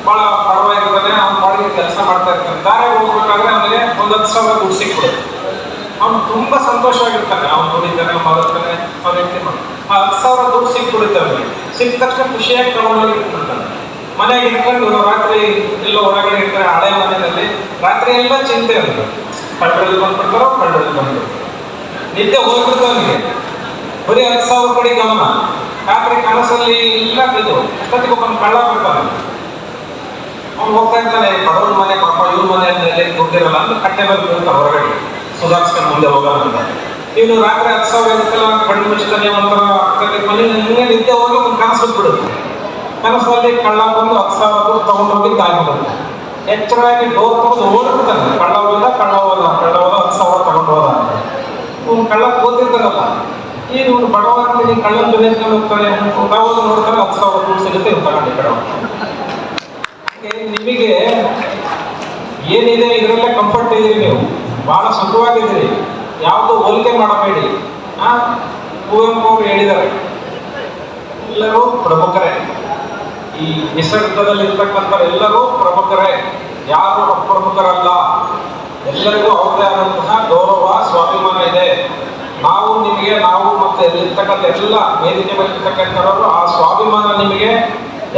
ಭಾಳ ಪರವಾಗಿರ್ತಾನೆ, ಅವ್ನು ಬಾಡಿಗೆ ಕೆಲಸ ಮಾಡ್ತಾ ಇರ್ತಾನೆ. ದಾರೆ ಹೋಗ್ಬೇಕಾದ್ರೆ ಅವನಿಗೆ ಒಂದು 10,000 ದುಡ್ಡು ಸಿಕ್ಬಿಡುತ್ತೆ. ಅವ್ನು ತುಂಬ ಸಂತೋಷವಾಗಿರ್ತಾನೆ, ಅವ್ನು ದುಡಿತಾನೆ, ಬರುತ್ತಾನೆ, ಅವ್ನು ಹೆಂಡತಿ ಮಾಡ್ತಾನೆ. ಆ 10,000 ದುಡ್ಡು ಸಿಕ್ಬಿಡುತ್ತೆ ಅವನಿಗೆ. ಸಿಕ್ಕ ತಕ್ಷಣ ಖುಷಿಯಾಗಿ ತಗೊಂಡೋಗಿ ಇಟ್ಬಿಡ್ತಾನೆ. ಮನೆಗೆ ಇಟ್ಕೊಂಡು ರಾತ್ರಿ ಎಲ್ಲೋ ಹೊರಗಡೆ ಇರ್ತಾರೆ, ಹಳೆ ಮನೆಯಲ್ಲಿ ರಾತ್ರಿ ಎಲ್ಲ ಚಿಂತೆ ಅಂತ, ಕಳ್ಳರಲ್ಲಿ ಬಂದ್ಬಿಡ್ತಾರೋ ಕಳ್ಳರಲ್ಲಿ ಬಂದ್ಬಿಡ್ತಾರೆ. ನಿದ್ದೆ ಹೋಗ್ಬಿಡ್ತಾವನಿಗೆ, ಬರೀ 10,000 ಕಡೆ ಗಮನ. ರಾತ್ರಿ ಕನಸಲ್ಲಿ ಇಲ್ಲ ಬಿದ್ದು ಅಷ್ಟೊತ್ತಿಗೆ ಒಬ್ಬ ಕಳ್ಳ ಬರ್ತಾನೆ. ಅವ್ನು ಹೋಗ್ತಾ ಇರ್ತಾನೆ, ಬಡವ್ರ ಮನೆ ಪಾಪ, ಇವ್ರ ಮನೆಯಲ್ಲಿ ದುಡ್ಡಿರಲ್ಲ ಅಂತ ಕಟ್ಟೆ ಮೇಲೆ ಬೀಳ್ತಾರೆ ಹೊರಗಡೆ, ಸುಧಾರಿಸ್ಕೊಂಡು ಮುಂದೆ ಹೋಗೋಣ ಅಂತ. ಇವನು ರಾತ್ರಿ 10,000 ಇರುತ್ತಲ್ಲ, ಕಣ್ಣು ಮುಚ್ತಾನೆ, ಒಂಥರ ಮನೆ ಹಿಂಗೆ ನಿದ್ದೆ ಹೋಗಿ ಒಂದು ಕನಸು ಬಿಡುತ್ತೆ. ಕನಸಲ್ಲಿ ಕಳ್ಳ ಬಂದು 10,000 ದುಡ್ಡು ತಗೊಂಡೋಗಿ ದಾರಿ ಬರುತ್ತೆ. ಎಚ್ಚರವಾಗಿ ಡೋರ್ ತಗೊಂಡು ಓಡ್ಬಿಡ್ತಾನೆ, ಕಳ್ಳ ಹೋದ 10,000 ತಗೊಂಡು ಹೋದ ಅಂತ. ಇವ್ನು ಕಳ್ಳ ಕೂತಿರ್ತಾನಲ್ಲ, ಈಗ ಇವ್ನು ಬಡವ ಅಂತೀನಿ, ಕಳ್ಳನ ಬೆಳೆಸ್ಕೊಂಡು ಹೋಗ್ತಾನೆ, ಹೋಗಿ ನೋಡ್ತಾನೆ 10,000 ದುಡ್ಡು ಸಿಗುತ್ತೆ, ಇವ್ನು ತಗೊಂಡು ಕಡೆ ನಿಮಗೆ ಏನಿದೆ ಇದರಲ್ಲೇ ಕಂಫರ್ಟ್ ಇದೀರಿ, ನೀವು ಭಾಳ ಸುಖವಾಗಿದ್ದೀರಿ, ಯಾವುದು ಹೋಲಿಕೆ ಮಾಡಬೇಡಿ. ಕುವೆಂಪು ಅವರು ಹೇಳಿದ್ದಾರೆ, ಎಲ್ಲರೂ ಪ್ರಮುಖರೇ, ಈ ನಿಸರ್ಗದಲ್ಲಿರ್ತಕ್ಕಂಥ ಎಲ್ಲರೂ ಪ್ರಮುಖರೇ, ಯಾರು ಅಪ್ರಮುಖರಲ್ಲ. ಎಲ್ಲರಿಗೂ ಅವ್ರದೇ ಆದಂತಹ ಗೌರವ, ಸ್ವಾಭಿಮಾನ ಇದೆ. ನಾವು ನಿಮಗೆ, ನಾವು ಮತ್ತು ಎಲ್ಲಿರ್ತಕ್ಕಂಥ ಎಲ್ಲ ವೇದಿಕೆ ಮೇಲಿರ್ತಕ್ಕಂಥವರು ಆ ಸ್ವಾಭಿಮಾನ ನಿಮಗೆ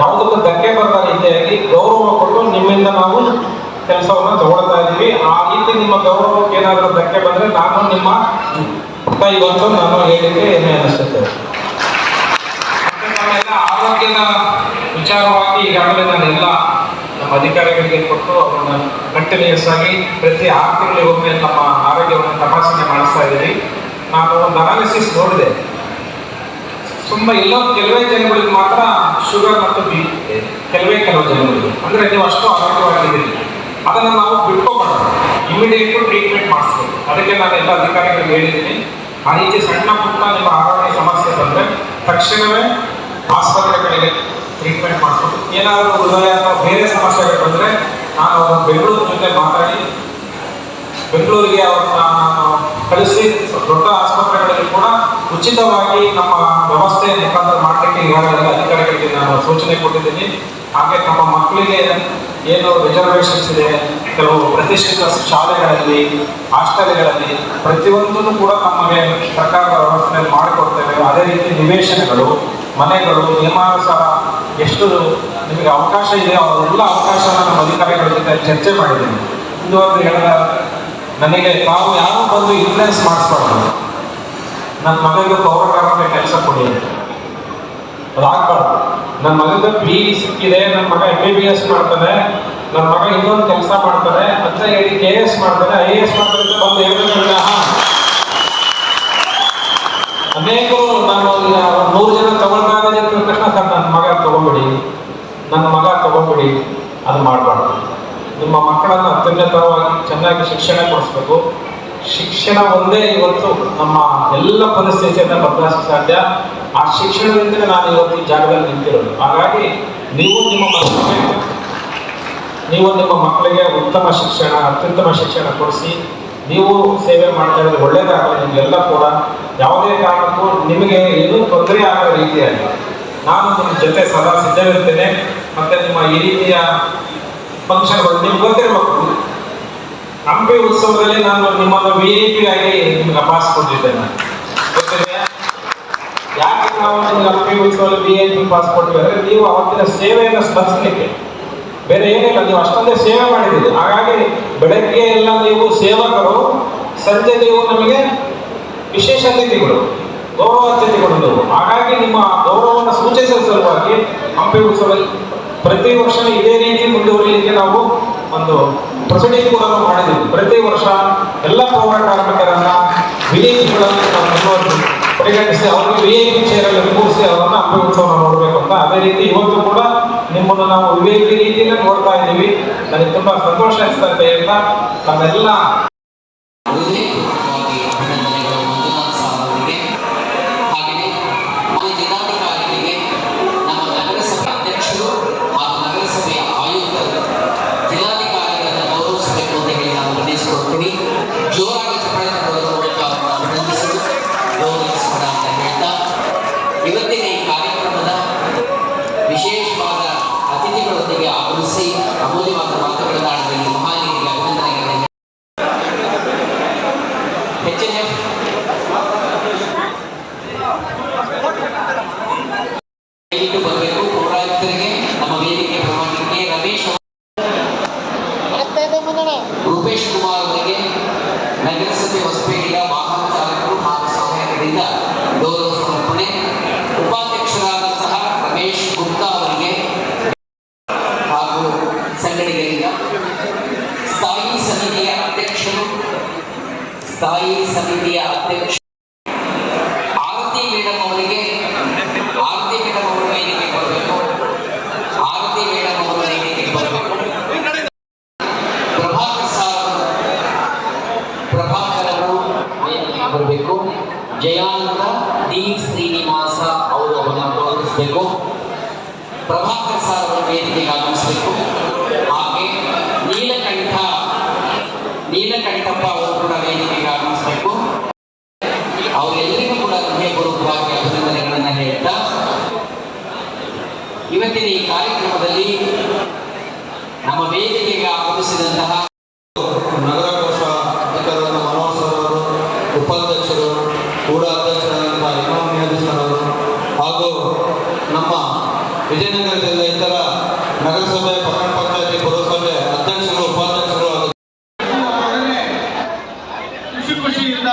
ಯಾವುದಕ್ಕೂ ಧಕ್ಕೆ ಬರದ ರೀತಿಯಾಗಿ ಗೌರವ ಕೊಟ್ಟು ನಿಮ್ಮಿಂದ ನಾವು ಕೆಲಸವನ್ನು ತಗೊಳ್ತಾ ಇದ್ದೀವಿ. ಆ ರೀತಿ ನಿಮ್ಮ ಗೌರವಕ್ಕೆ ಏನಾದರೂ ಧಕ್ಕೆ ಬಂದರೆ ನಾನು ನಿಮ್ಮ ಇವತ್ತು ನಾನು ಹೇಳಿಕೆ ಏನೇ ಅನಿಸುತ್ತೆ. ನಮ್ಮೆಲ್ಲ ಆರೋಗ್ಯದ ವಿಚಾರವಾಗಿ ಈಗಾಗಲೇ ನಾನೆಲ್ಲ ನಮ್ಮ ಅಧಿಕಾರಿಗಳಿಗೆ ಕೊಟ್ಟು ಅವರನ್ನು ಕಂಟಿನ್ಯೂಸ್ ಆಗಿ ಪ್ರತಿ 6 ತಿಂಗಳಿಗೊಮ್ಮೆ ನಮ್ಮ ಆರೋಗ್ಯವನ್ನು ತಪಾಸಣೆ ಮಾಡಿಸ್ತಾ ಇದ್ದೀವಿ. ನಾನು ಒಂದು ಅನಾಲಿಸಿಸ್ ನೋಡಿದೆ, ಎಲ್ಲೋ ಕೆಲವೇ ಜನಗಳಿಗೆ ಮಾತ್ರ ಶುಗರ್ ಮತ್ತು ಬಿ ಕೆಲವು ಜನಗಳಿಗೆ, ಅಂದರೆ ನೀವು ಅಷ್ಟು ಆರೋಗ್ಯವಾಗಿದ್ದೀರಿ, ಅದನ್ನು ನಾವು ಬಿಟ್ಕೋಬಾರ್ದು, ಇಮಿಡಿಯೇಟು ಟ್ರೀಟ್ಮೆಂಟ್ ಮಾಡಿಸ್ಬೇಕು. ಅದಕ್ಕೆ ನಾನು ಎಲ್ಲ ಅಧಿಕಾರಿಗಳಿಗೆ ಹೇಳಿದ್ದೀನಿ, ಆ ರೀತಿ ಸಣ್ಣ ಪುಟ್ಟ ನಿಮ್ಮ ಆರೋಗ್ಯ ಸಮಸ್ಯೆ ಬಂದರೆ ತಕ್ಷಣವೇ ಆಸ್ಪತ್ರೆಗಳಿಗೆ ಟ್ರೀಟ್ಮೆಂಟ್ ಮಾಡಿಸ್ಬೇಕು. ಏನಾದರೂ ಹೃದಯ ಅಥವಾ ಬೇರೆ ಸಮಸ್ಯೆಗಳು ಬಂದರೆ ನಾನು ಅವ್ರನ್ನ ಬೆಂಗಳೂರು ಜೊತೆ ಮಾತಾಡಿ ಬೆಂಗಳೂರಿಗೆ ಅವ್ರನ್ನ ಕಳಿಸಿ ದೊಡ್ಡ ಆಸ್ಪತ್ರೆಗಳಲ್ಲಿ ಕೂಡ ಉಚಿತವಾಗಿ ನಮ್ಮ ವ್ಯವಸ್ಥೆ ಮುಖಾಂತರ ಮಾಡಲಿಕ್ಕೆ ಈಗಾಗಲೇ ಅಧಿಕಾರಿಗಳಿಗೆ ನಾನು ಸೂಚನೆ ಕೊಟ್ಟಿದ್ದೀನಿ. ಹಾಗೆ ನಮ್ಮ ಮಕ್ಕಳಿಗೆ ಏನು ರಿಸರ್ವೇಷನ್ಸ್ ಇದೆ, ಕೆಲವು ಪ್ರತಿಷ್ಠಿತ ಶಾಲೆಗಳಲ್ಲಿ, ಹಾಸ್ಟೆಲ್ಗಳಲ್ಲಿ ಪ್ರತಿಯೊಂದನ್ನು ಕೂಡ ನಮಗೆ ಸರ್ಕಾರದ ವ್ಯವಸ್ಥೆಯಲ್ಲಿ ಮಾಡಿಕೊಡ್ತೇವೆ. ಅದೇ ರೀತಿ ನಿವೇಶನಗಳು, ಮನೆಗಳು ನಿಯಮಾನುಸಾರ ಎಷ್ಟು ನಿಮಗೆ ಅವಕಾಶ ಇದೆ ಅವೆಲ್ಲ ಅವಕಾಶನ ನಮ್ಮ ಅಧಿಕಾರಿಗಳ ಜೊತೆ ಚರ್ಚೆ ಮಾಡಿದ್ದೀನಿ. ಇದುವರೆಗೂ ಹೇಳಿದ ನನಗೆ ತಾವು ಯಾರು ಬಂದು ಇನ್ಫ್ಲುಯೆನ್ಸ್ ಮಾಡಿಸ್ಬಾರ್ದು, ನನ್ನ ಮಗನಿಗೆ ಪೌರಕಾರ್ಮಿಕ ಕೆಲಸ ಕೊಡಿ, ಅದಾಗಬಾರ್ದು. ನನ್ನ ಮಗನಿಗೆ ಬಿ ಸಿಕ್ಕಿದೆ, ನನ್ನ ಮಗ MBBS ಮಾಡ್ತಾನೆ, ನನ್ನ ಮಗ ಇನ್ನೊಂದು ಕೆಲಸ ಮಾಡ್ತಾನೆ ಅಂತ ಹೇಳಿ KS ಮಾಡ್ತಾನೆ, IAS ಮಾಡ್ತಾನೆ ಅಂತ ಬಂದು ಹೇಳಿದ್ರೆ ಅನೇಕರು ನಾನು 100 ಜನ ತಗೊಳ್ತಾರೆ ಅಂತ ತಕ್ಷಣ ಸರ್ ನನ್ನ ಮಗ ತಗೊಂಬಿಡಿ ಅದು ಮಾಡಬಾರ್ದು. ನಿಮ್ಮ ಮಕ್ಕಳನ್ನು ಅತ್ಯುನ್ನತವಾಗಿ ಚೆನ್ನಾಗಿ ಶಿಕ್ಷಣ ಕೊಡಿಸ್ಬೇಕು. ಶಿಕ್ಷಣ ಒಂದೇ ಇವತ್ತು ನಮ್ಮ ಎಲ್ಲ ಪರಿಸ್ಥಿತಿಯನ್ನು ಬದಲಾಯಿಸಲು ಸಾಧ್ಯ. ಆ ಶಿಕ್ಷಣದಿಂದಲೇ ನಾನು ಇವತ್ತು ಈ ಜಾಗದಲ್ಲಿ ನಿಂತಿರೋದು. ಹಾಗಾಗಿ ನೀವು ನಿಮ್ಮ ಮಕ್ಕಳಿಗೆ ಉತ್ತಮ ಶಿಕ್ಷಣ, ಅತ್ಯುತ್ತಮ ಶಿಕ್ಷಣ ಕೊಡಿಸಿ ನೀವು ಸೇವೆ ಮಾಡ್ತಾ ಇರೋದು ಒಳ್ಳೆಯದಾಗಲಿ. ನಿಮಗೆಲ್ಲ ಕೂಡ ಯಾವುದೇ ಕಾರಣಕ್ಕೂ ನಿಮಗೆ ಏನೂ ತೊಂದರೆ ಆಗೋ ರೀತಿಯಾಗಿ ನಾನು ನಿಮ್ಮ ಜೊತೆ ಸದಾ ಸಿದ್ಧವಿರ್ತೇನೆ. ಮತ್ತು ನಿಮ್ಮ ಈ ರೀತಿಯ ಫಂಕ್ಷನ್ಗಳು ನಿಮ್ಗೆ ಗೊತ್ತಿರಬೇಕು. ಹಂಪಿ ಉತ್ಸವದಲ್ಲಿ ನಾನು ನಿಮ್ಮನ್ನು VIP ಆಗಿ ನಿಮ್ಗೆ ಪಾಸ್ ಕೊಟ್ಟಿದ್ದೇನೆ, ಗೊತ್ತಿದೆಯಾ? ಯಾಕೆ ನಾವು ನಿಮ್ಗೆ ಹಂಪಿ ಉತ್ಸವದಲ್ಲಿ VIP ಪಾಸ್ ಕೊಟ್ಟಿವಿ ಅಂದರೆ ನೀವು ಅವತ್ತಿನ ಸೇವೆಯನ್ನು ಸ್ಮರಿಸಲಿಕ್ಕೆ, ಬೇರೆ ಏನಿಲ್ಲ, ನೀವು ಅಷ್ಟೊಂದೇ ಸೇವೆ ಮಾಡಿದ್ದೀರಿ. ಹಾಗಾಗಿ ಬೆಳಗ್ಗೆ ಎಲ್ಲ ನೀವು ಸೇವಕರು, ಸಂಜೆ ನೀವು ನಮಗೆ ವಿಶೇಷ ಅತಿಥಿಗಳು, ಗೌರವ ಅತಿಥಿಗಳು ನೀವು. ಹಾಗಾಗಿ ನಿಮ್ಮ ಗೌರವವನ್ನು ಸೂಚಿಸುವ ಸಲುವಾಗಿ ಹಂಪಿ ಉತ್ಸವದಲ್ಲಿ ಪ್ರತಿ ವರ್ಷ ಇದೇ ರೀತಿ ಮುಂದುವರಿಯಲಿಕ್ಕೆ ನಾವು ಒಂದು ಪ್ರೊಸೀಡಿಂಗ್ ಕೂಡ ಮಾಡಿದ್ದೀವಿ. ಪ್ರತಿ ವರ್ಷ ಎಲ್ಲ ಪೌರ ಕಾರ್ಮಿಕರನ್ನ ವಿಲೇಜ್ಗಳನ್ನು ನಾವು ಪರಿಗಣಿಸಿ ಅವ್ರಿಗೆ VIP ಚೇರಲ್ಲಿ ಕೂರಿಸಿ ಅವರನ್ನು ಹಂಪಿ ಉತ್ಸವನ ನೋಡಬೇಕು ಅಂತ. ಅದೇ ರೀತಿ ಇವತ್ತು ಕೂಡ ನಿಮ್ಮನ್ನು ನಾವು VIP ರೀತಿಯಲ್ಲೇ ನೋಡ್ತಾ ಇದ್ದೀವಿ. ನನಗೆ ತುಂಬ ಸಂತೋಷ ಅನಿಸ್ತಾ ಅಂತ ಹೇಳ್ತಾ ತಮ್ಮೆಲ್ಲ ಹೃದಯಪೂರ್ವಕವಾಗಿ ಅಭಿನಂದನೆಗಳು ಮಂಜುನಾಥ್ ಸಾರ್ ಅವರಿಗೆ. ಹಾಗೆಯೇ ಜಿಲ್ಲಾಧಿಕಾರಿಗಳಿಗೆ, ನಮ್ಮ ನಗರಸಭೆ ಅಧ್ಯಕ್ಷರು ಹಾಗೂ ನಗರಸಭೆಯ ಆಯುಕ್ತರು ಜಿಲ್ಲಾಧಿಕಾರಿಗಳನ್ನು ಗೌರವಿಸಬೇಕು ಅಂತ ಹೇಳಿ ನಾನು ವಿನಂತಿಸಿಕೊಳ್ತೀನಿ. ಜೋರಾಗಿ ಚಪ್ಪಾಳೆ ತಟ್ಟುವುದರ ಮೂಲಕ ಅವರನ್ನು ಅಭಿನಂದಿಸಲು ಗೌರವಿಸೋಣ ಅಂತ ಹೇಳ್ತಾ, ಇವತ್ತಿನ ಈ ಕಾರ್ಯಕ್ರಮದ ವಿಶೇಷವಾದ ಅತಿಥಿಗಳೊಂದಿಗೆ ಆಗಮಿಸಿ ಅಮೂಲ್ಯವಾದ ಮಾತುಗಳನ್ನು ಆಡಿದ ಈ ಮಹಾನೀಯರಿಗೆ ಅಭಿನಂದನೆಗಳನ್ನು HNF ದಯವಿಟ್ಟು ಬರಬೇಕು. ಪೌರಾಯುಕ್ತರಿಗೆ ನಮ್ಮ ವೇದಿಕೆ ಪ್ರಮಾಣಕ್ಕೆ ರೂಪೇಶ್ ಕುಮಾರ್ ಅವರಿಗೆ ನಗರಸಭೆ ಹೊಸಪೇಟೆಯ ವಾಹನ ಚಾಲಕರು ಹಾಗೂ ಸಹಾಯಕರಿಂದ ಗೌರವ ಸಮರ್ಪಣೆ. ಉಪಾಧ್ಯಕ್ಷರಾದಂತಹ ರಮೇಶ್ ಗುಪ್ತಾ ಅವರಿಗೆ ಹಾಗೂ ಸಂಘಟಕರಿಂದ, ಸ್ಥಾಯಿ ಸಮಿತಿಯ ಅಧ್ಯಕ್ಷರು ಆರತಿ ಮೇಡಮ್ ಅವರಿಗೆ, ಆರತಿ ಮೇಡಮ್ ಅವರು ವೇದಿಕೆಗೆ ಬರಬೇಕು. ಆರತಿ ಮೇಡಮ್ ಅವರು ವೇದಿಕೆಗೆ ಬರಬೇಕು. ಪ್ರಭಾಕರ್ ಅವರು ವೇದಿಕೆಗೆ ಬರಬೇಕು. ಜಯಾನಂದ ಡಿ ಶ್ರೀನಿವಾಸ ಅವರು ಅವರನ್ನು ಗೌರವಿಸಬೇಕು. ಪ್ರಭಾಕರ್ ಸಾರ್ ಅವರು ವೇದಿಕೆಗೆ ಆಗಮಿಸಬೇಕು. ಹಾಗೆ ನೀಲಕಂಠಪ್ಪ ಅವರು ಕೂಡ ವೇದಿಕೆಗೆ ಆಗಮಿಸಬೇಕು. ಅವರೆಲ್ಲರಿಗೂ ಕೂಡ ಹೃದಯಪೂರ್ವಕವಾಗಿ ಅಭಿನಂದನೆಗಳನ್ನು ಹೇಳ್ತಾ, ಇವತ್ತಿನ ಈ ಕಾರ್ಯಕ್ರಮದಲ್ಲಿ ನಮ್ಮ ವೇದಿಕೆಗೆ ಆಗಮಿಸಿದಂತಹ ನಗರ ಕೋಶ ಅಧಿಕಾರಿಗಳಾದ ಮನೋಹರ್ ಸರ್ ಅವರು, ಉಪಾಧ್ಯಕ್ಷರು ಕೂಡ ಅಧ್ಯಕ್ಷರಾದಂತಹ ಇಮಾಮ್ ನಿಯಾಜ್ ಸರ್ ಅವರು, ಹಾಗೂ ನಮ್ಮ ವಿಜಯನಗರ ಜಿಲ್ಲೆ ಇತರ ನಗರಸಭೆ, ಪಟ್ಟಣ ಪಂಚಾಯತಿ, ಪುರಸಭೆ ಅಧ್ಯಕ್ಷರು, ಉಪಾಧ್ಯಕ್ಷರು ಖುಷಿಯಿಂದ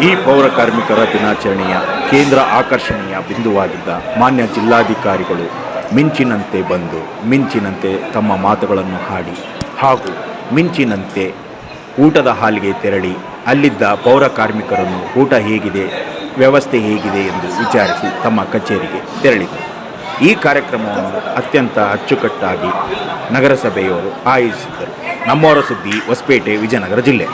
ಈ ಪೌರ ಕಾರ್ಮಿಕರ ದಿನಾಚರಣೆಯ ಕೇಂದ್ರ ಆಕರ್ಷಣೆಯ ಬಿಂದುವಾಗಿದ್ದ ಮಾನ್ಯ ಜಿಲ್ಲಾಧಿಕಾರಿಗಳು ಮಿಂಚಿನಂತೆ ಬಂದು ಮಿಂಚಿನಂತೆ ತಮ್ಮ ಮಾತುಗಳನ್ನು ಹಾಡಿ ಹಾಗೂ ಮಿಂಚಿನಂತೆ ಊಟದ ಹಾಲ್ಗೆ ತೆರಳಿ ಅಲ್ಲಿದ್ದ ಪೌರ ಕಾರ್ಮಿಕರನ್ನು ಊಟ ಹೇಗಿದೆ, ವ್ಯವಸ್ಥೆ ಹೇಗಿದೆ ಎಂದು ವಿಚಾರಿಸಿ ತಮ್ಮ ಕಚೇರಿಗೆ ತೆರಳಿದರು. ಈ ಕಾರ್ಯಕ್ರಮವನ್ನು ಅತ್ಯಂತ ಅಚ್ಚುಕಟ್ಟಾಗಿ ನಗರಸಭೆಯವರು ಆಯೋಜಿಸಿದ್ದರು. ನಮ್ಮವರ ಸುದ್ದಿ, ಹೊಸಪೇಟೆ, ವಿಜಯನಗರ ಜಿಲ್ಲೆ.